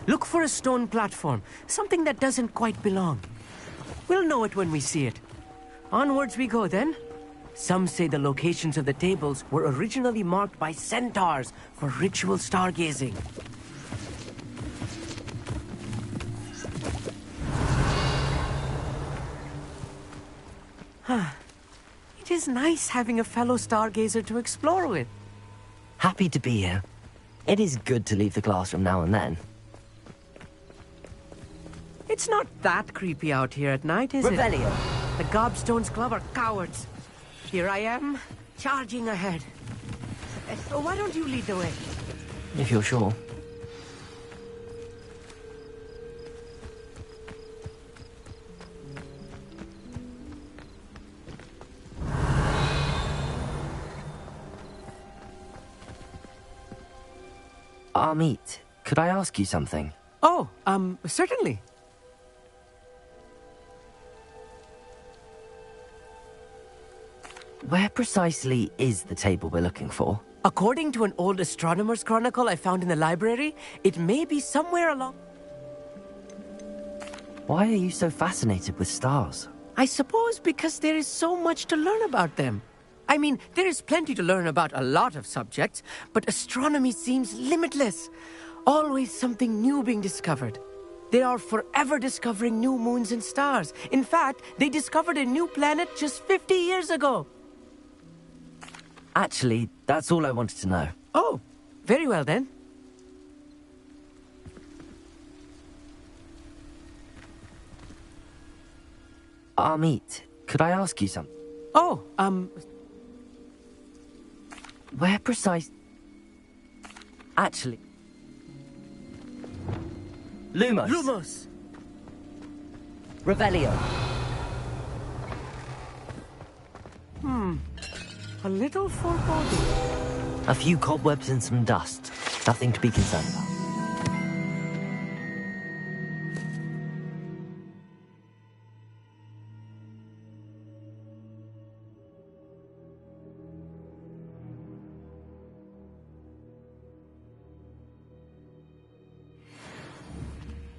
Q: Look for a stone platform, something that doesn't quite belong. We'll know it when we see it. Onwards we go then. Some say the locations of the tables were originally marked by centaurs for ritual stargazing. It is nice having a fellow stargazer to explore with.
A: Happy to be here. It is good to leave the classroom now and then.
Q: It's not that creepy out here at night, is
A: Rebellion.
Q: it? The Gobstones Club are cowards. Here I am, charging ahead. So why don't you lead the way?
A: If you're sure. Amit, could I ask you something?
Q: Oh, certainly.
A: Where precisely is the table we're looking for?
Q: According to an old astronomer's chronicle I found in the library, it may be somewhere along...
A: Why are you so fascinated with stars?
Q: I suppose because there is so much to learn about them. I mean, there is plenty to learn about a lot of subjects, but astronomy seems limitless. Always something new being discovered. They are forever discovering new moons and stars. In fact, they discovered a new planet just 50 years ago.
A: Actually, that's all I wanted to know.
Q: Oh, very well then.
A: Amit, could I ask you something?
Q: Oh,
A: Where precise... Actually... Lumos.
Q: Lumos.
A: Revelio.
Q: A little foreboding.
A: A few cobwebs and some dust. Nothing to be concerned about.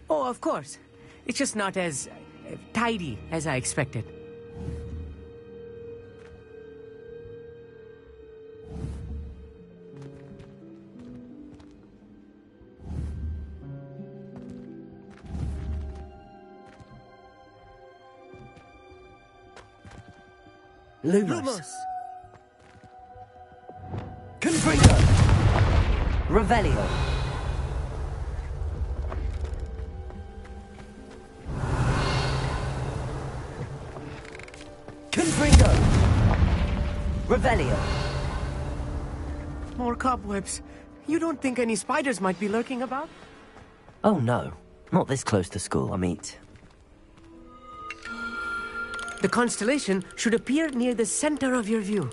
Q: Oh, of course. It's just not as tidy as I expected.
A: Lumos.
Q: Confringo.
A: Revelio. Revelio.
Q: More cobwebs. You don't think any spiders might be lurking about?
A: Oh no, not this close to school, Amit.
Q: The constellation should appear near the center of your view.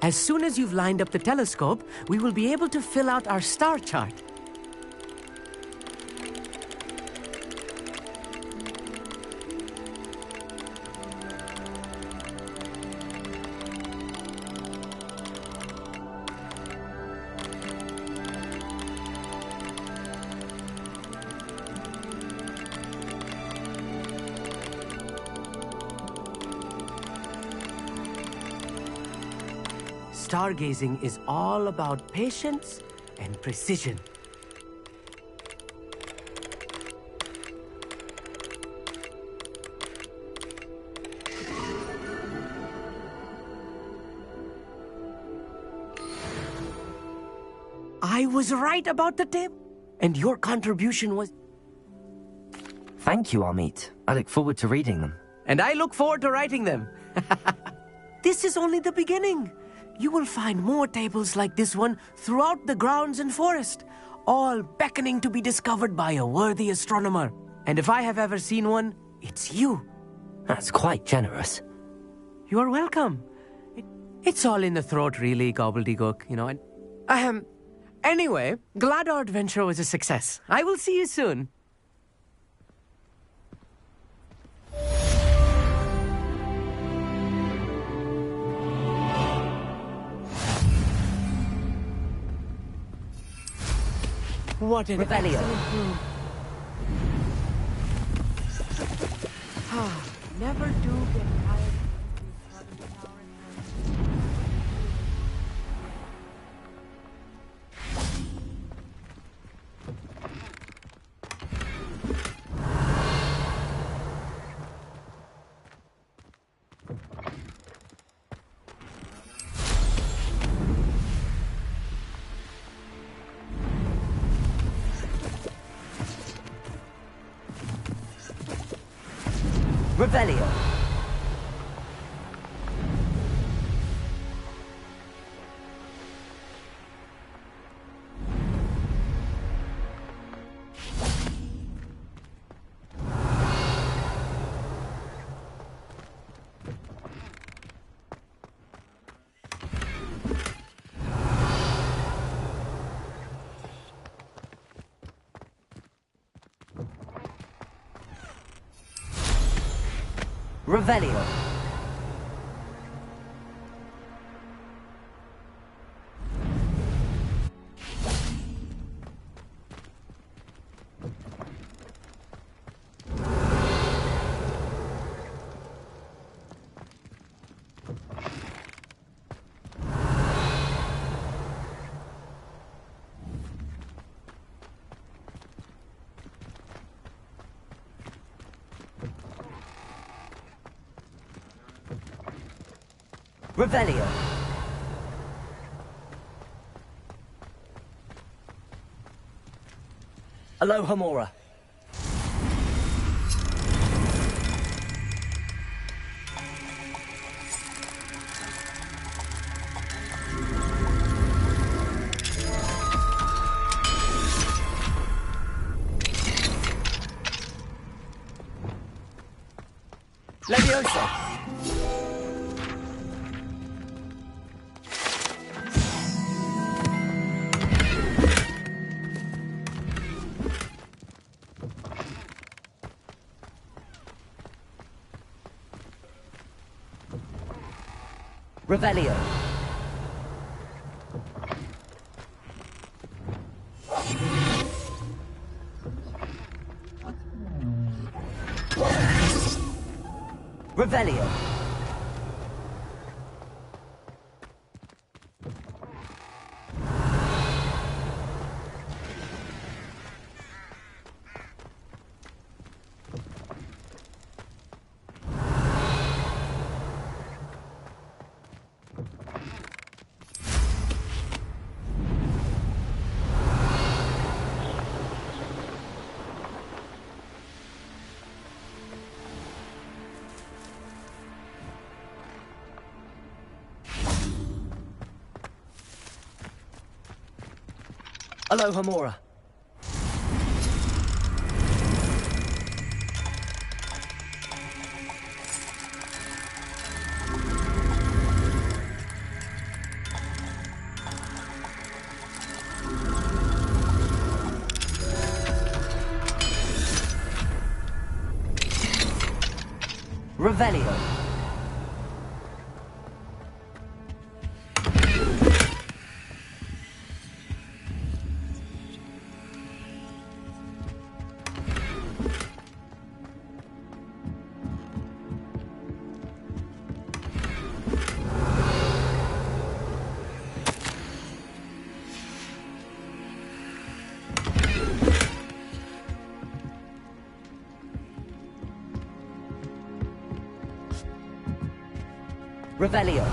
Q: As soon as you've lined up the telescope, we will be able to fill out our star chart. Stargazing is all about patience and precision. I was right about the tip, and your contribution was...
A: Thank you, Amit. I look forward to reading them.
Q: And I look forward to writing them. This is only the beginning. You will find more tables like this one throughout the grounds and forest, all beckoning to be discovered by a worthy astronomer. And if I have ever seen one, it's you.
A: That's quite generous.
Q: You are welcome. It's all in the throat, really, gobbledygook, you know. Anyway, glad our adventure was a success. I will see you soon. What an
A: Revelio.
Q: Never do get tired.
A: Revelio. Revelio. Revelio. Aloha Mora. Leviosa. Revelio. Revelio. Aloha Mora. Revelio. Revelio.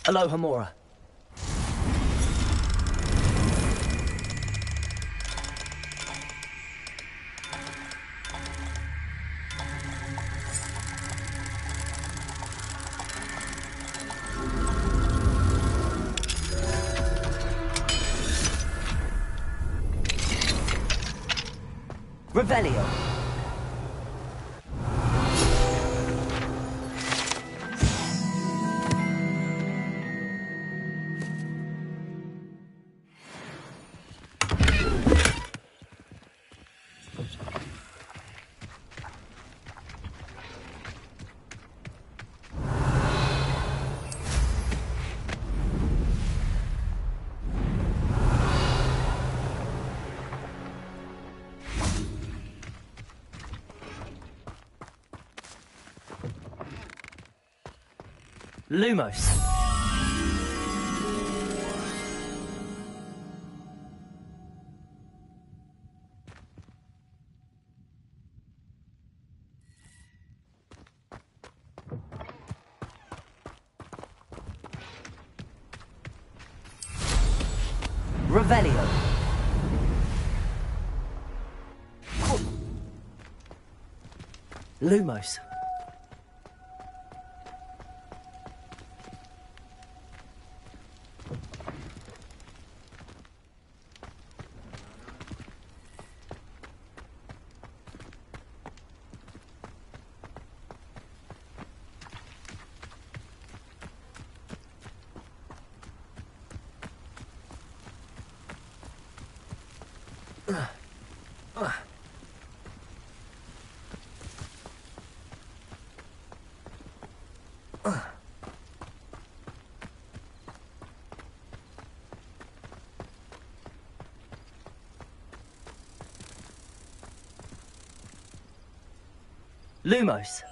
A: Aloha Mora. Revelio. Lumos. Revelio. Lumos. Lumos.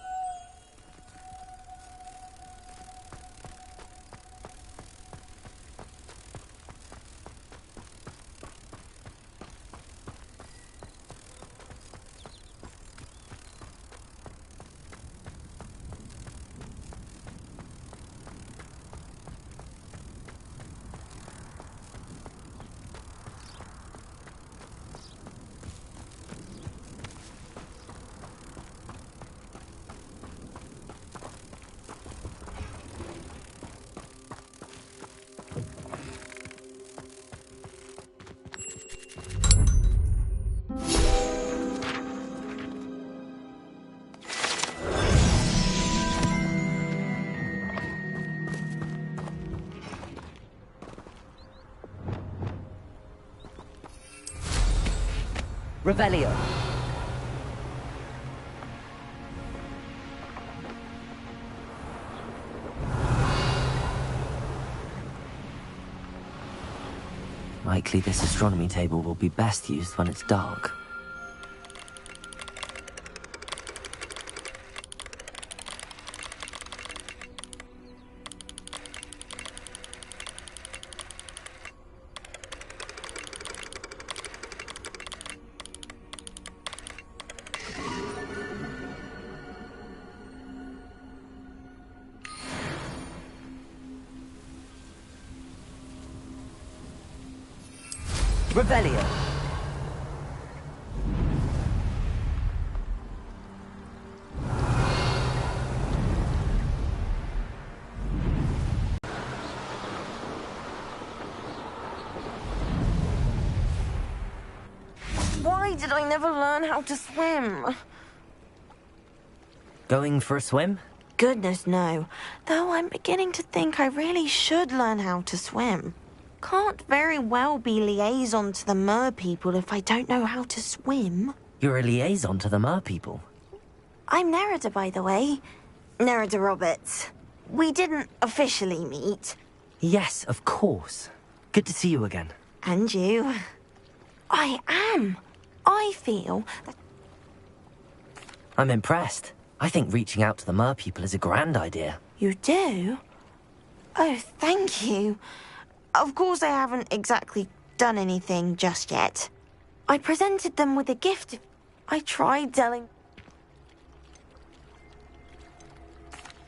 A: Revelio. Likely this astronomy table will be best used when it's dark. Revelio.
O: Why did I never learn how to swim?
A: Going for a swim?
O: Goodness, no. Though I'm beginning to think I really should learn how to swim. Can't very well be liaison to the mer people if I don't know how to swim.
A: You're a liaison to the mer people.
O: I'm Nerida, by the way. Nerida Roberts. We didn't officially meet.
A: Yes, of course. Good to see you again.
O: And you. I am. I feel that...
A: I'm impressed. I think reaching out to the mer people is a grand idea.
O: You do? Oh, thank you. Of course I haven't exactly done anything just yet. I presented them with a gift. I tried telling...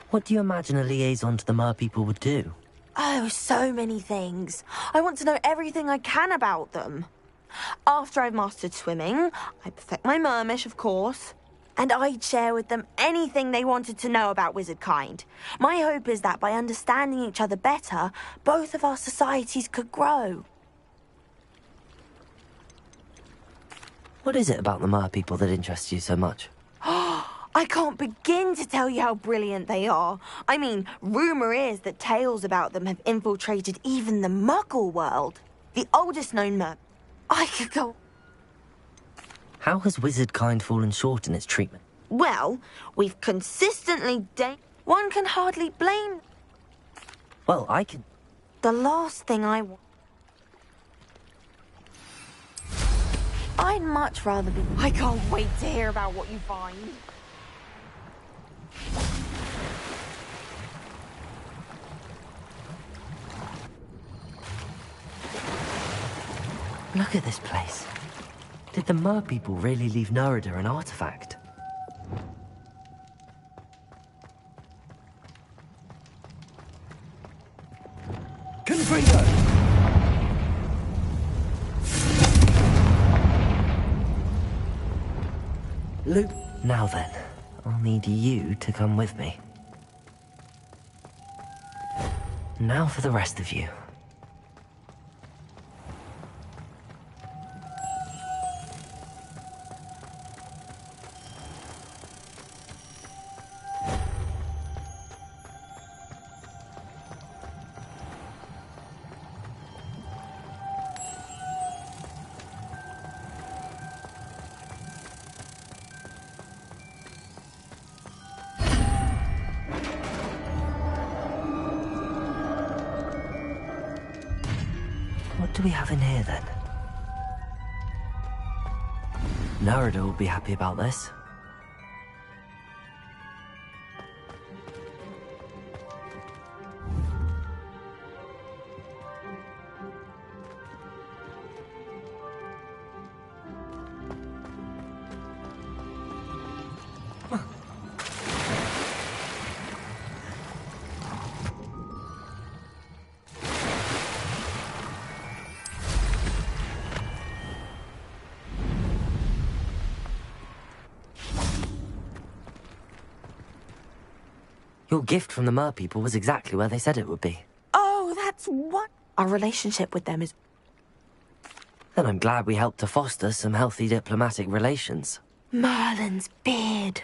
A: What do you imagine a liaison to the mer people would do?
O: Oh, so many things. I want to know everything I can about them. After I've mastered swimming, I perfect my mermish, of course. And I'd share with them anything they wanted to know about wizard kind. My hope is that by understanding each other better, both of our societies could grow.
A: What is it about the mer people that interests you so much?
O: I can't begin to tell you how brilliant they are. I mean, rumour is that tales about them have infiltrated even the Muggle world. The oldest known mer... I could go...
A: How has wizard kind fallen short in its treatment?
O: Well, we've consistently one can hardly blame...
A: Well, I can...
O: The last thing I want... I'd much rather be... I can't wait to hear about what you find.
A: Look at this place. Did the mer people really leave Nerida an artifact?
L: Confringo!
A: Luke. Now then, I'll need you to come with me. Now for the rest of you. What do we have in here, then? Nerida will be happy about this. Your gift from the mer people was exactly where they said it would be.
O: Oh, that's what... Our relationship with them is...
A: Then I'm glad we helped to foster some healthy diplomatic relations.
O: Merlin's beard.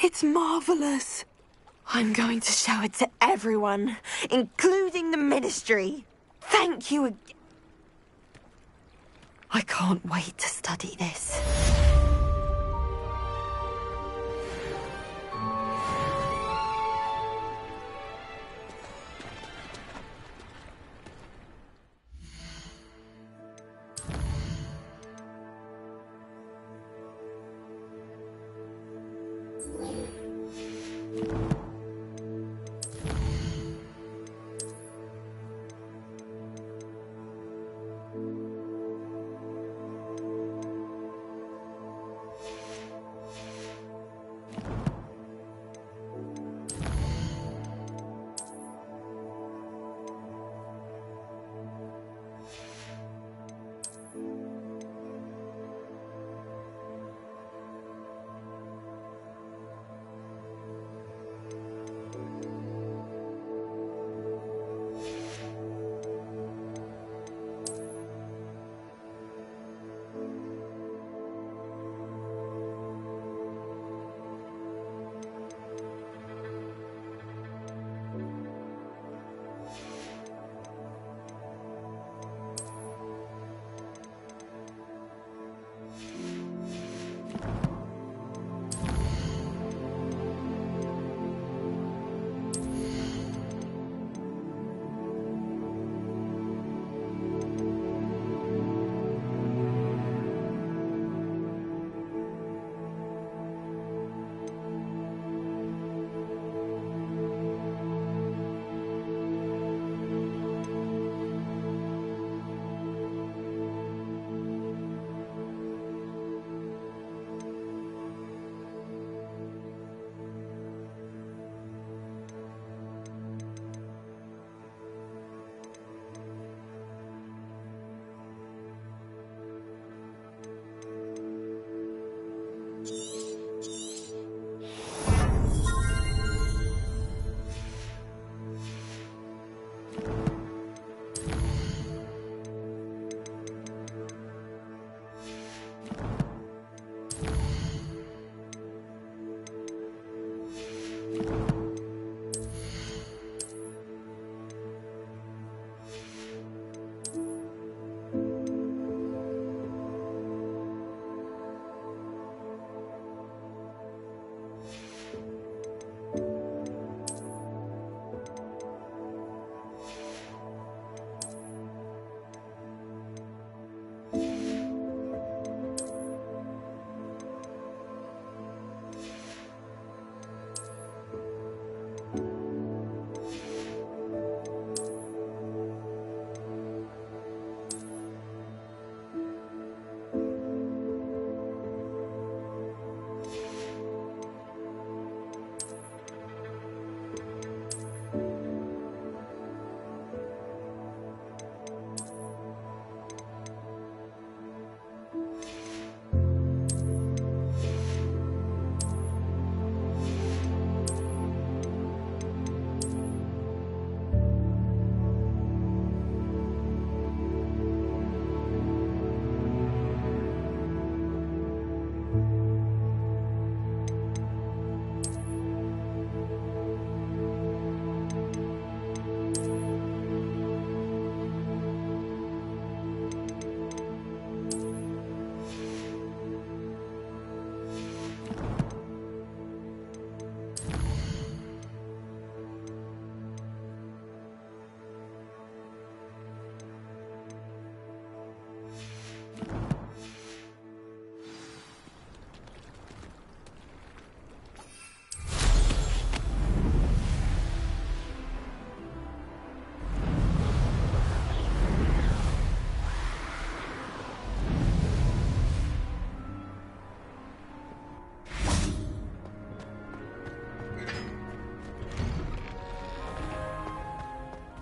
O: It's marvellous. I'm going to show it to everyone, including the Ministry. Thank you again. I can't wait to study this.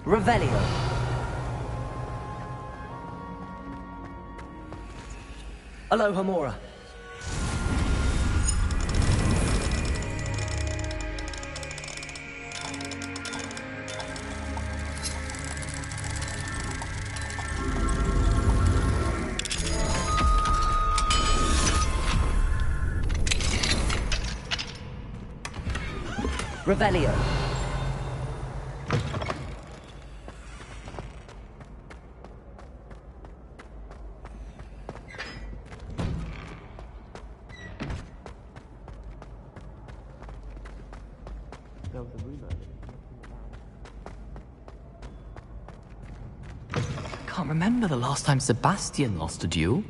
A: Revelio. Aloha Mora. Revelio.
G: Can't remember the last time Sebastian lost a duel.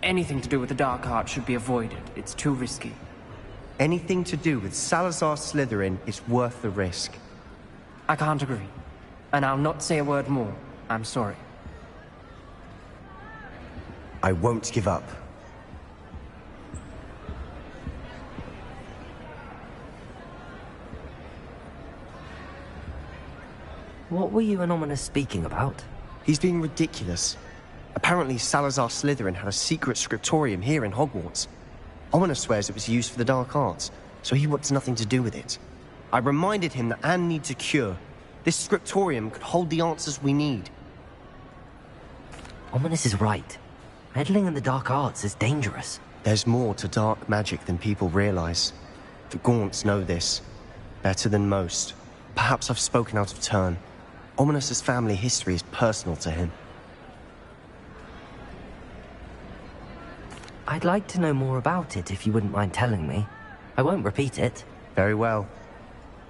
Q: Anything to do with the dark art should be avoided. It's too risky.
M: Anything to do with Salazar Slytherin is worth the risk.
Q: I can't agree. And I'll not say a word more. I'm sorry.
M: I won't give up.
A: What were you and Ominous speaking about?
M: He's being ridiculous. Apparently Salazar Slytherin had a secret scriptorium here in Hogwarts. Ominous swears it was used for the dark arts, so he wants nothing to do with it. I reminded him that Anne needs a cure. This scriptorium could hold the answers we need.
A: Ominous is right. Meddling in the dark arts is dangerous.
M: There's more to dark magic than people realize. The Gaunts know this. Better than most. Perhaps I've spoken out of turn. Ominous's family history is personal to him.
A: I'd like to know more about it if you wouldn't mind telling me. I won't repeat it.
M: Very well.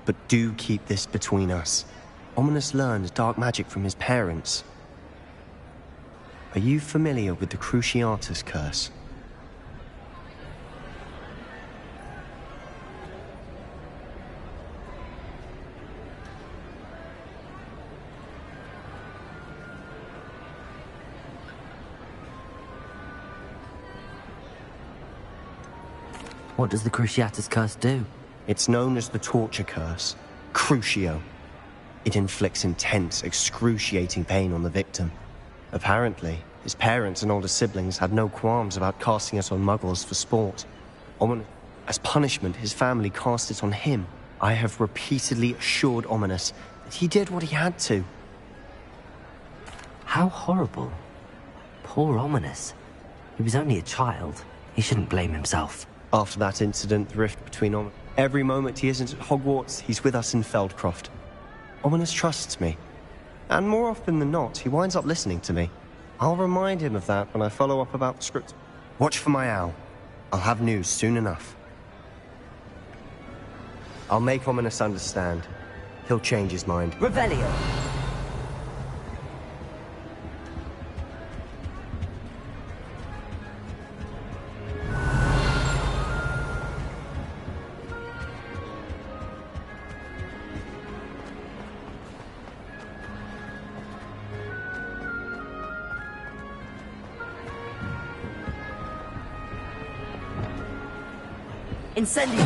M: But do keep this between us. Ominous learned dark magic from his parents. Are you familiar with the Cruciatus curse?
A: What does the Cruciatus curse do?
M: It's known as the torture curse. Crucio. It inflicts intense, excruciating pain on the victim. Apparently, his parents and older siblings had no qualms about casting it on muggles for sport. As punishment, his family cast it on him. I have repeatedly assured Ominous that he did what he had to.
A: How horrible. Poor Ominous. He was only a child. He shouldn't blame himself.
M: After that incident, the rift between Ominous... Every moment he isn't at Hogwarts, he's with us in Feldcroft. Ominous trusts me. And more often than not, he winds up listening to me. I'll remind him of that when I follow up about the script. Watch for my owl. I'll have news soon enough. I'll make Ominous understand. He'll change his mind.
A: Revelio! Incendio!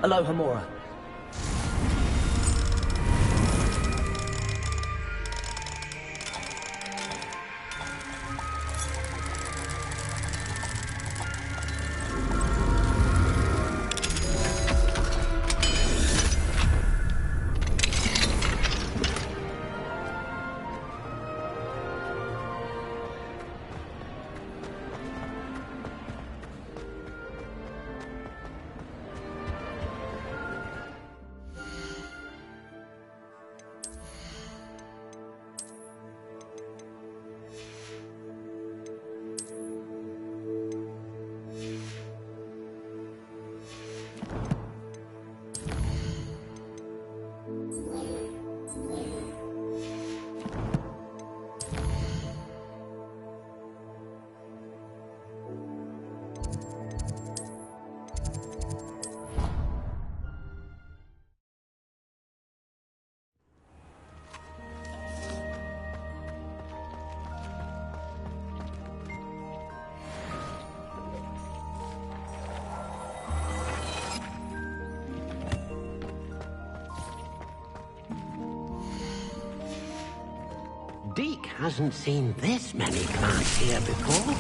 A: Aloha Mora.
C: Deke hasn't seen this many plants here before.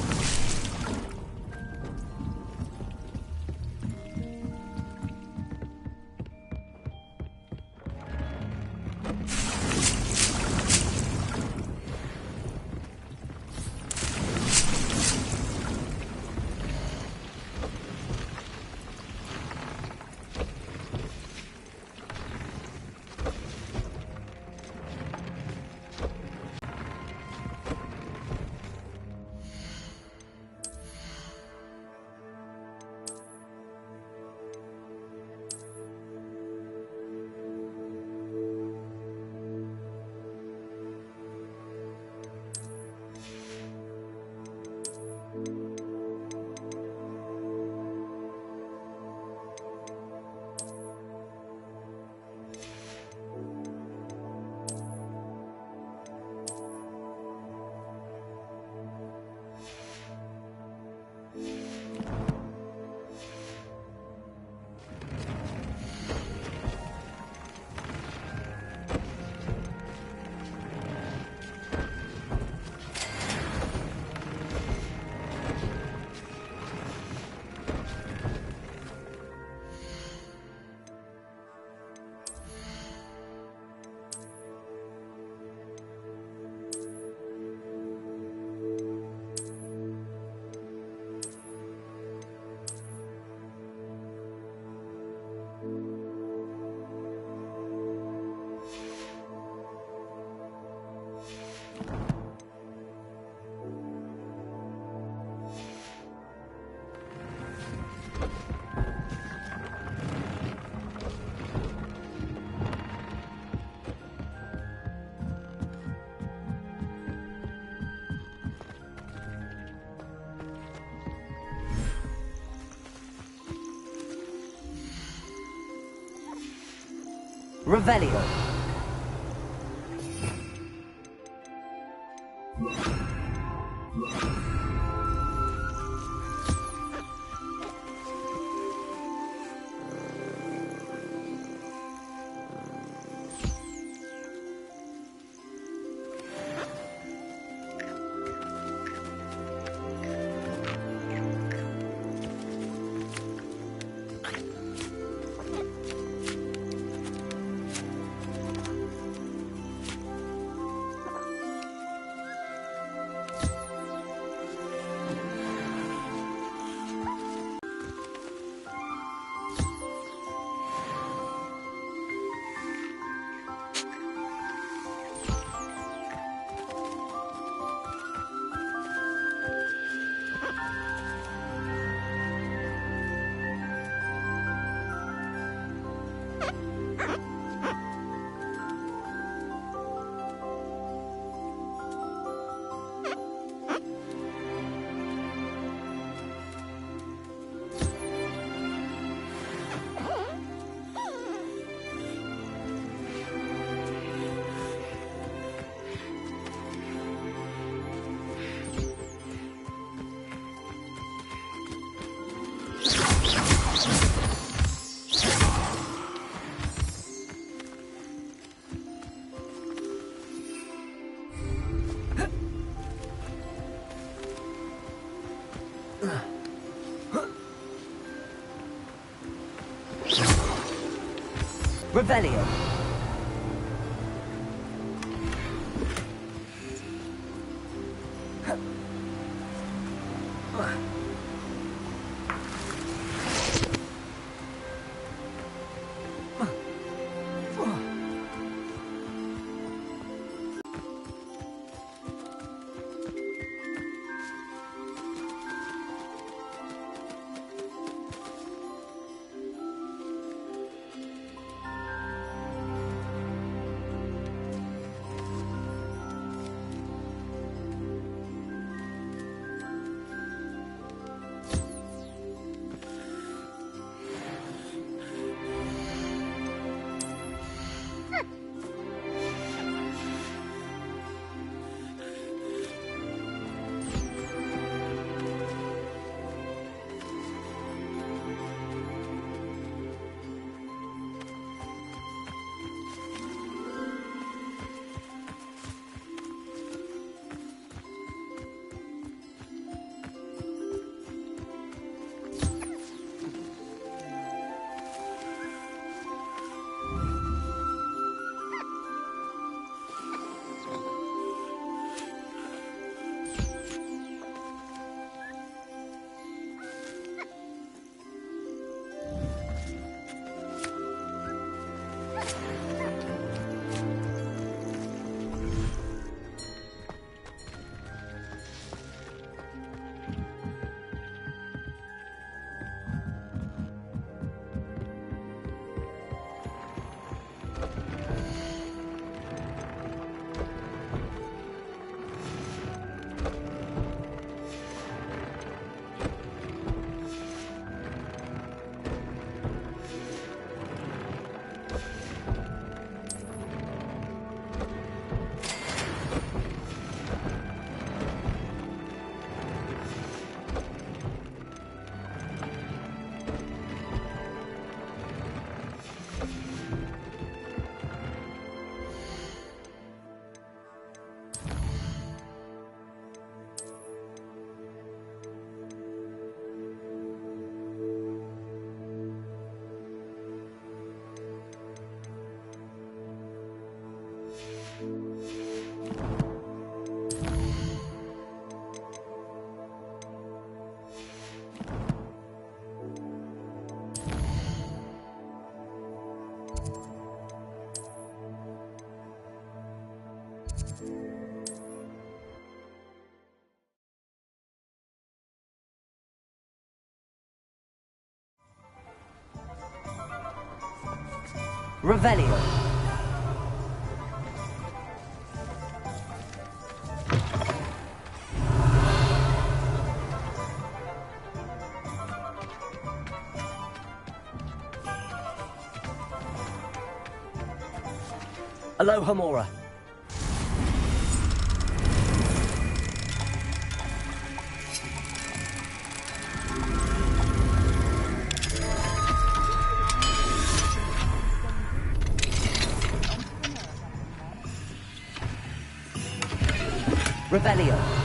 A: Revelio. Revelio. Revelio. Aloha Mora. Revelio.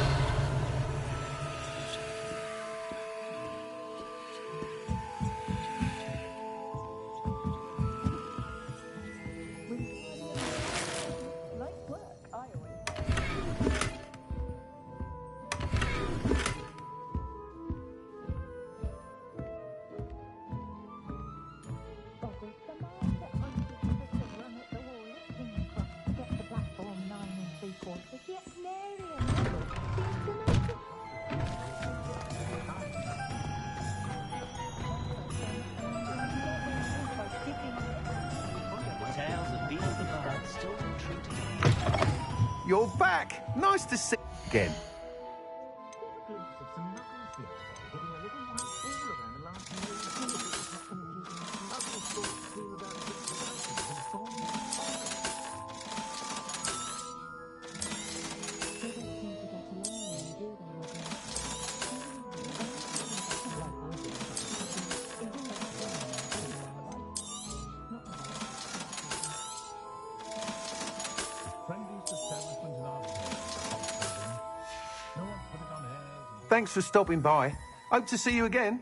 J: You're back! Nice to see you again. Thanks for stopping by. Hope to see you again.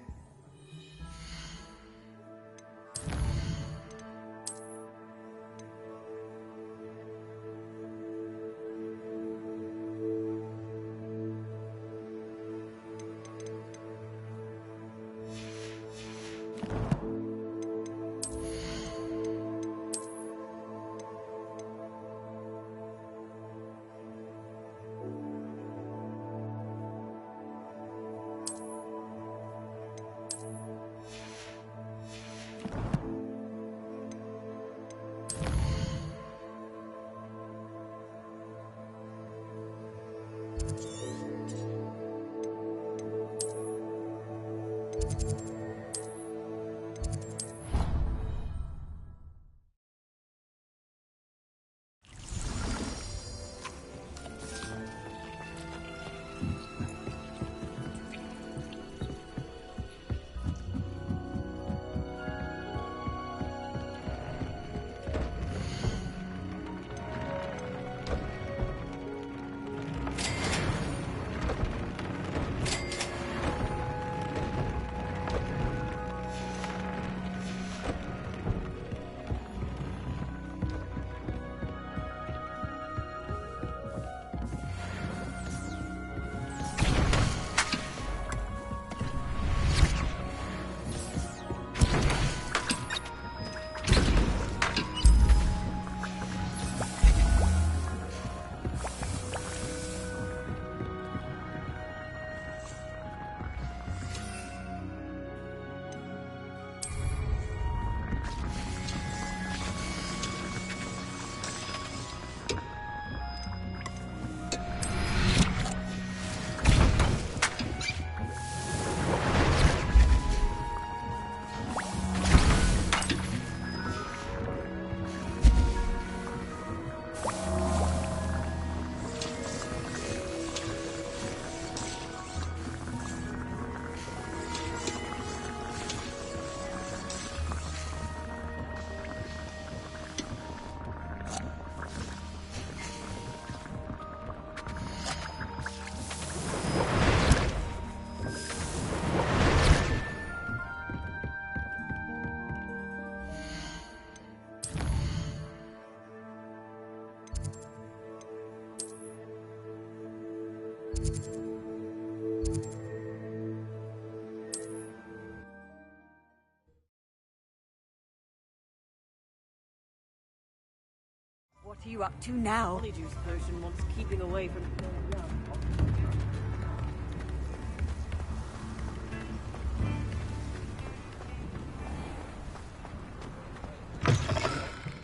E: What are you up to now?
F: Polyjuice potion wants keeping away from...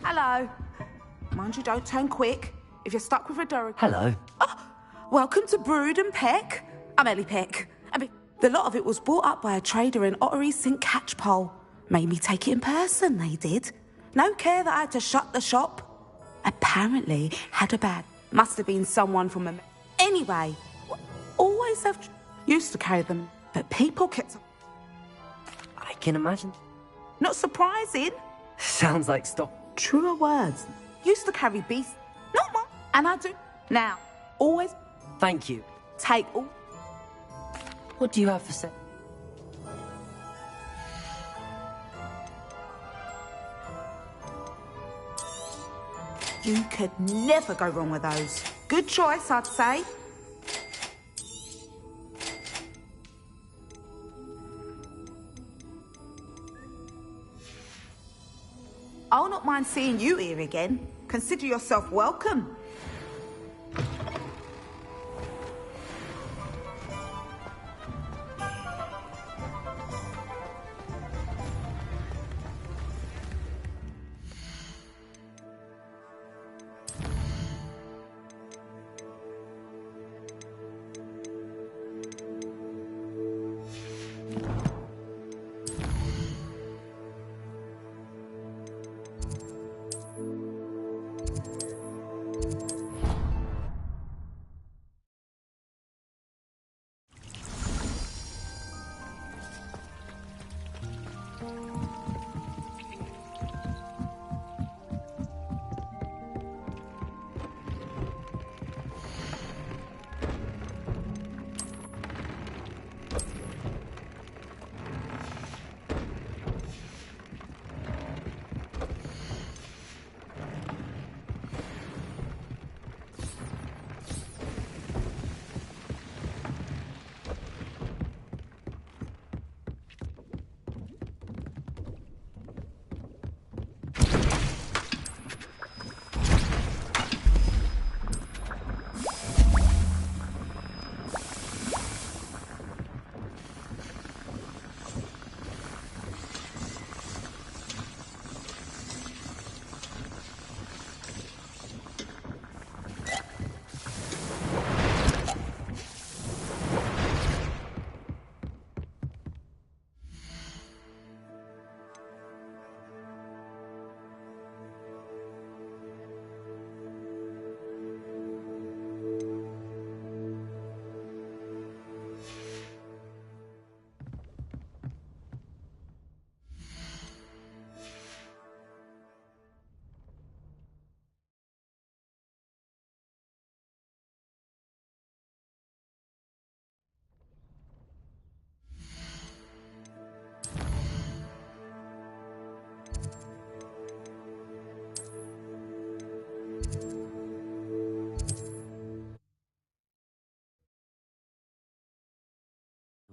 K: Hello. Mind you, don't turn quick. If you're stuck with a Durrican...
A: Hello.
K: Welcome to Brood and Peck. I'm Ellie Peck. The lot of it was bought up by a trader in Ottery St. Catchpole. Made me take it in person, they did. No care that I had to shut the shop. Apparently, had a bad... Must have been someone from a... Anyway, always have... Used to carry them, but people kept...
A: I can imagine.
K: Not surprising.
A: Sounds like stock.
K: Truer words. Used to carry beasts. Not mine. And I do. Now, always...
A: Thank you.
K: Take all...
A: What do you have for sale?
K: You could never go wrong with those. Good choice, I'd say. I'll not mind seeing you here again. Consider yourself welcome.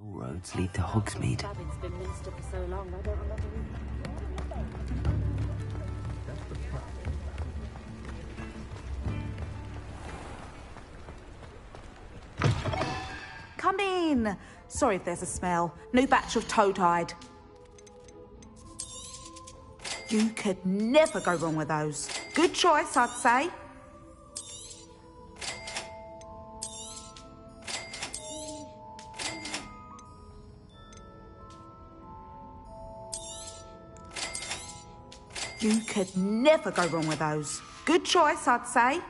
A: All roads lead to Hogsmeade.
F: Babbitt's been minister for so long, I don't remember
K: Come in. Sorry if there's a smell. New batch of toad-hide. You could never go wrong with those. Good choice, I'd say. You could never go wrong with those. Good choice, I'd say.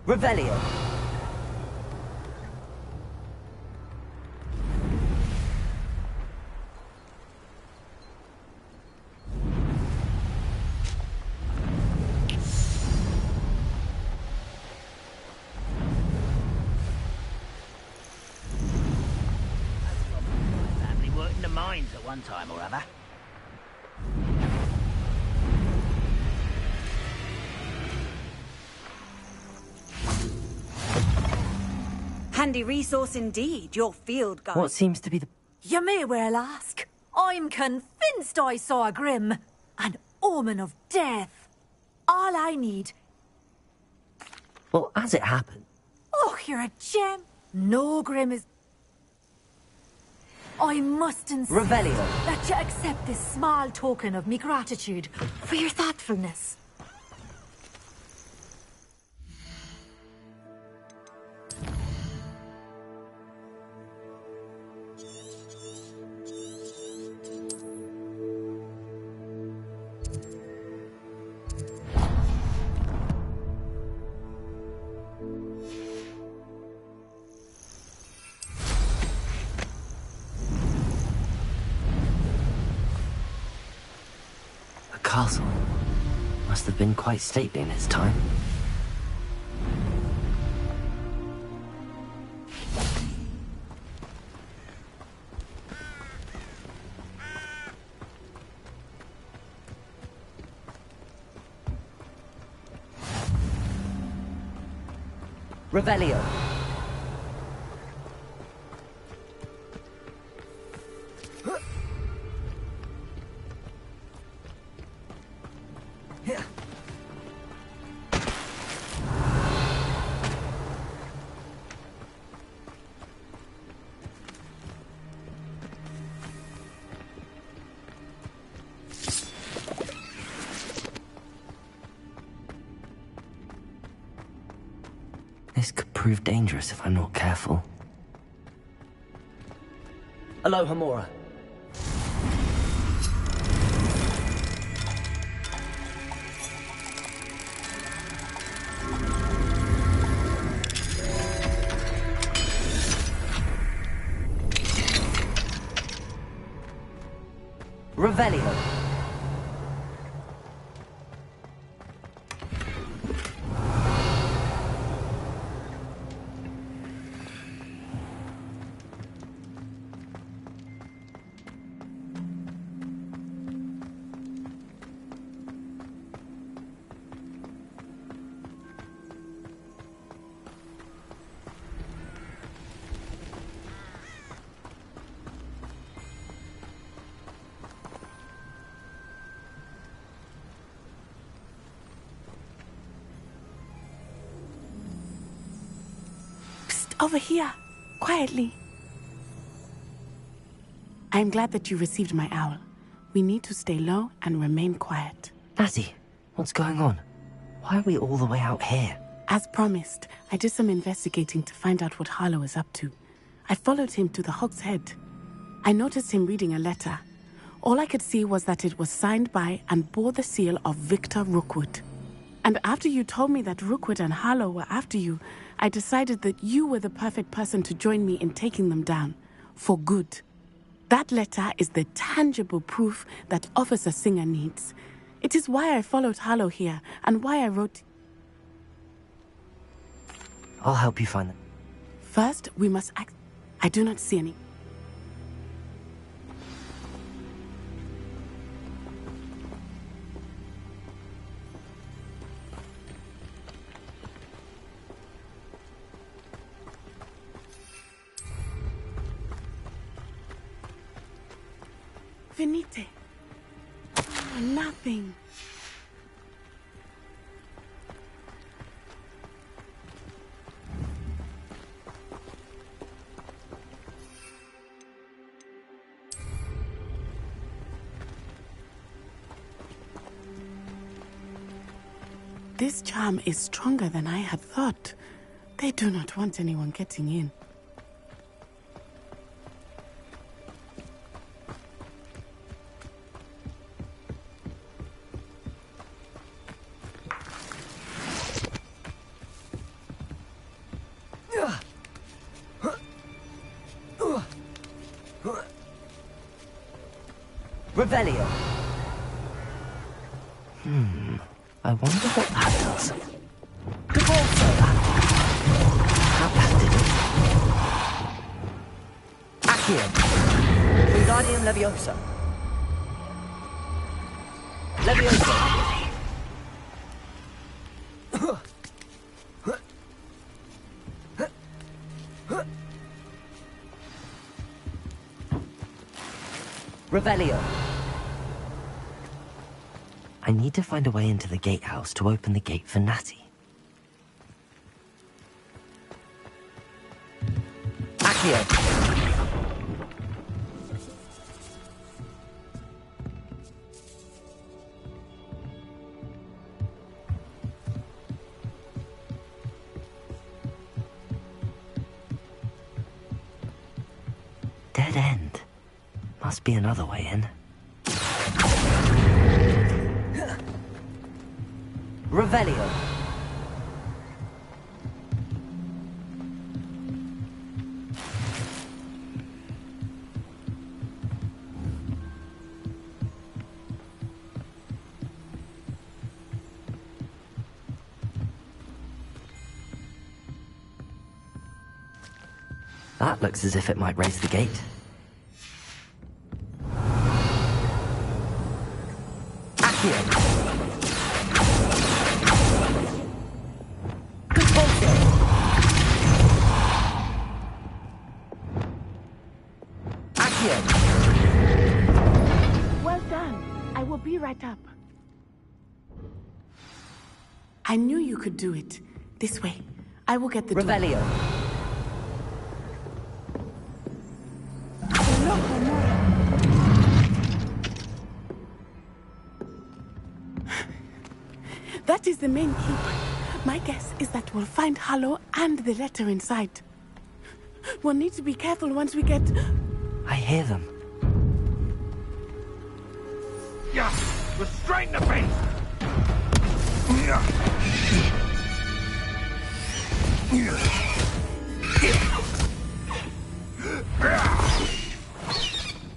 A: Revelio.
L: Family worked in the mines at one time or other.
D: Handy resource indeed, your field guide.
A: What seems to be the...
D: You may well ask. I'm convinced I saw a Grim. An omen of death. All I need...
A: Well, as it happened...
D: Oh, you're a gem. No Grim is... I must insist
A: Revelio.
D: that you accept this small token of me gratitude for your thoughtfulness.
A: The castle must have been quite stately in its time. Revelio. This could prove dangerous if I'm not careful. Aloha, Mora. Revelio.
K: Over here, quietly. I'm glad that you received my owl. We need to stay low and remain quiet.
A: Azzy, what's going on? Why are we all the way out here?
K: As promised, I did some investigating to find out what Harlow is up to. I followed him to the Hog's Head. I noticed him reading a letter. All I could see was that it was signed by and bore the seal of Victor Rookwood. And after you told me that Rookwood and Harlow were after you, I decided that you were the perfect person to join me in taking them down. For good. That letter is the tangible proof that Officer Singer needs. It is why I followed Harlow here, and why I wrote...
A: I'll help you find them.
K: First, we must act... I do not see any... Venite. Oh, nothing. This charm is stronger than I had thought. They do not want anyone getting in.
A: Revelio. I wonder what that does. Devolso. That did it. Accio. Wingardium Leviosa. Leviosa. Revelio. I need to find a way into the gatehouse to open the gate for Natty. Accio. Dead end. Must be another way in. Revelio. That looks as if it might raise the gate. Accio.
K: Well done. I will be right up. I knew you could do it. This way. I will get the
A: Revelio.
K: door. That is the main keep. My guess is that we'll find Hallow and the letter inside. We'll need to be careful once we get...
A: I hear them.
L: Yeah, restrain the beast!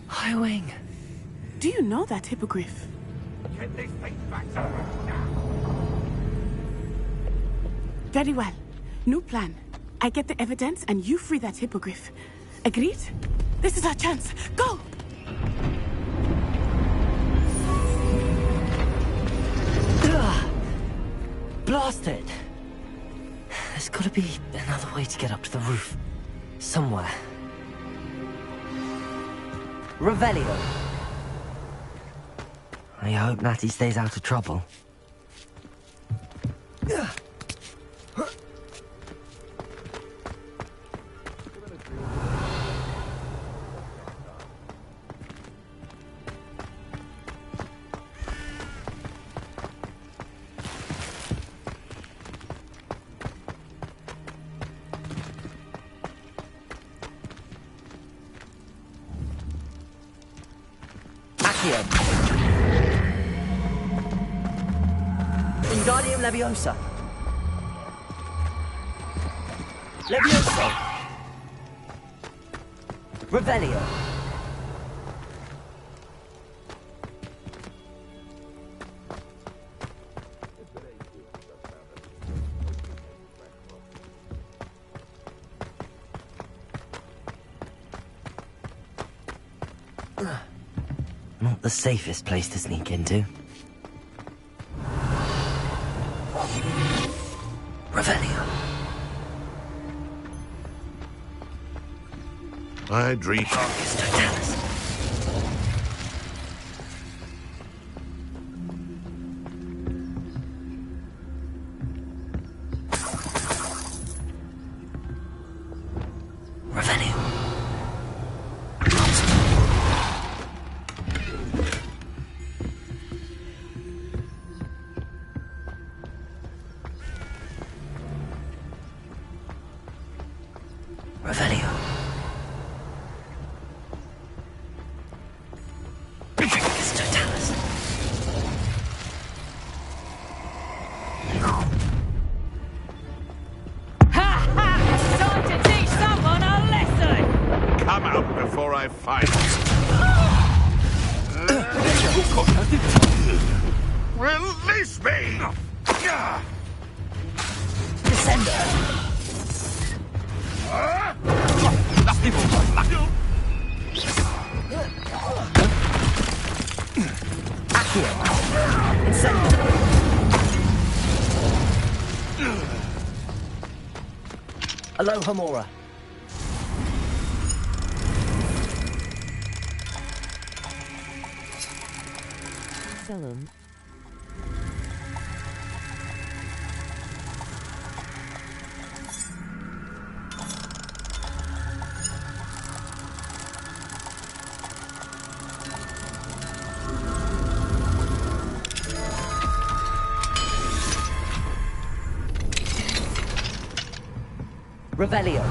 A: Highwing.
K: Do you know that hippogriff?
L: Get this thing back to now.
K: Very well. New plan. I get the evidence and you free that hippogriff. Agreed? This is our chance. Go!
A: Blast it! There's gotta be another way to get up to the roof. Somewhere. Revelio. I hope Natty stays out of trouble. Wingardium Leviosa. Leviosa. Revelio. Not the safest place to sneak into. Revelio.
L: I dream.
A: Revelio. It's Totalis.
F: Time to teach someone a lesson!
L: Come out before I fight. Release me!
A: Descender! Accio! Incendio! Alohomora! Selim. Revelio.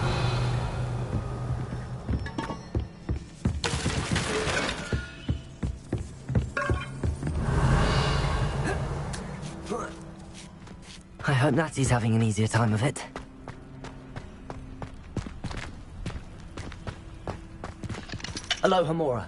A: I hope Natsy's having an easier time of it. Alohomora.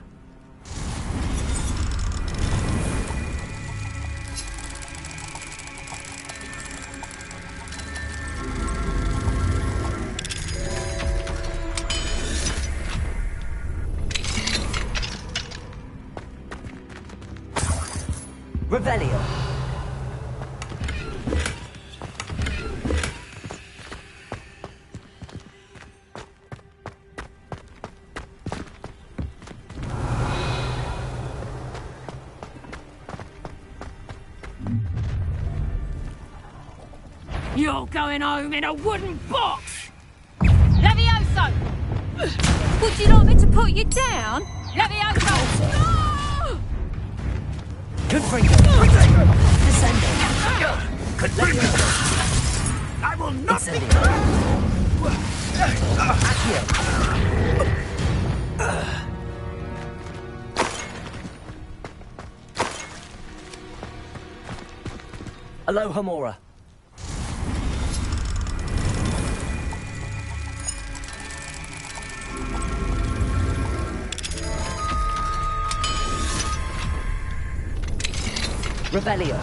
A: Revelio.
F: You're going home in a wooden box! Levioso!
T: Would you like me to put you down?
F: Levioso! No!
A: Confringo! Descendo! Confringo!
L: I will not be...
A: Accio! Alohomora! Revelio.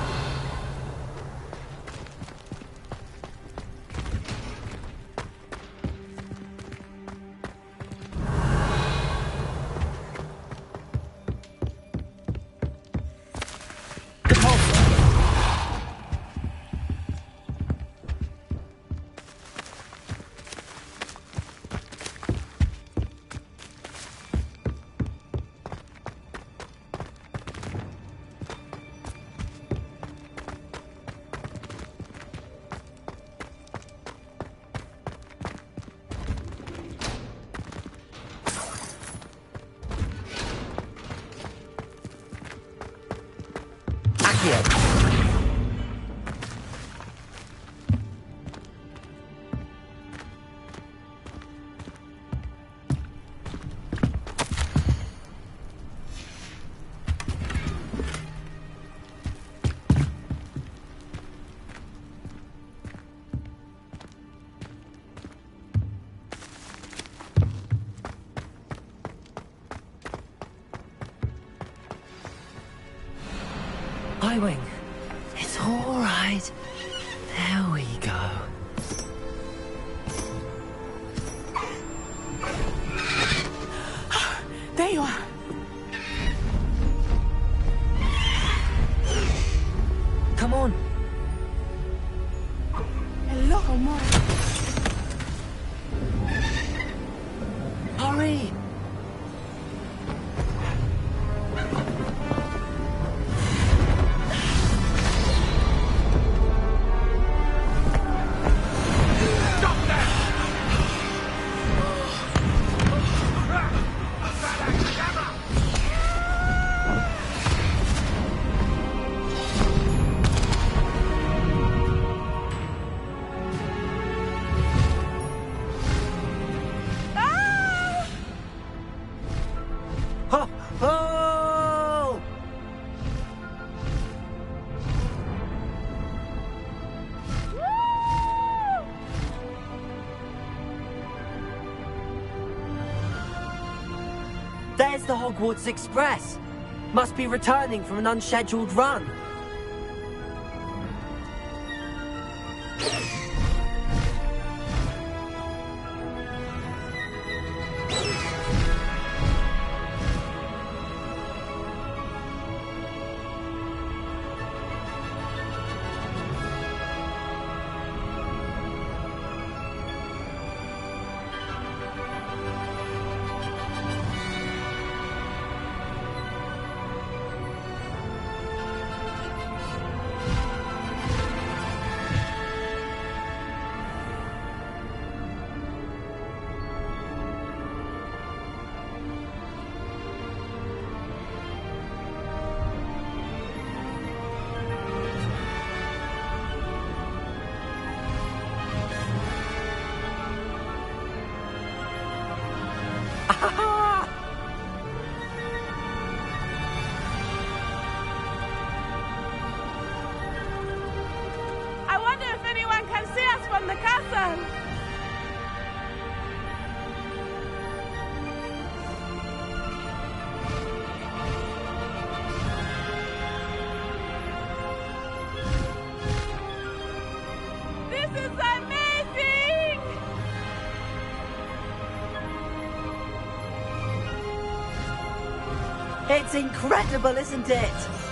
A: Highwing. It's all right. There we go.
K: There you are.
A: Come on.
K: Hello, more.
A: Hurry. There's the Hogwarts Express! Must be returning from an unscheduled run.
K: I wonder if anyone can see us from the castle. This is amazing!
A: It's incredible, isn't it?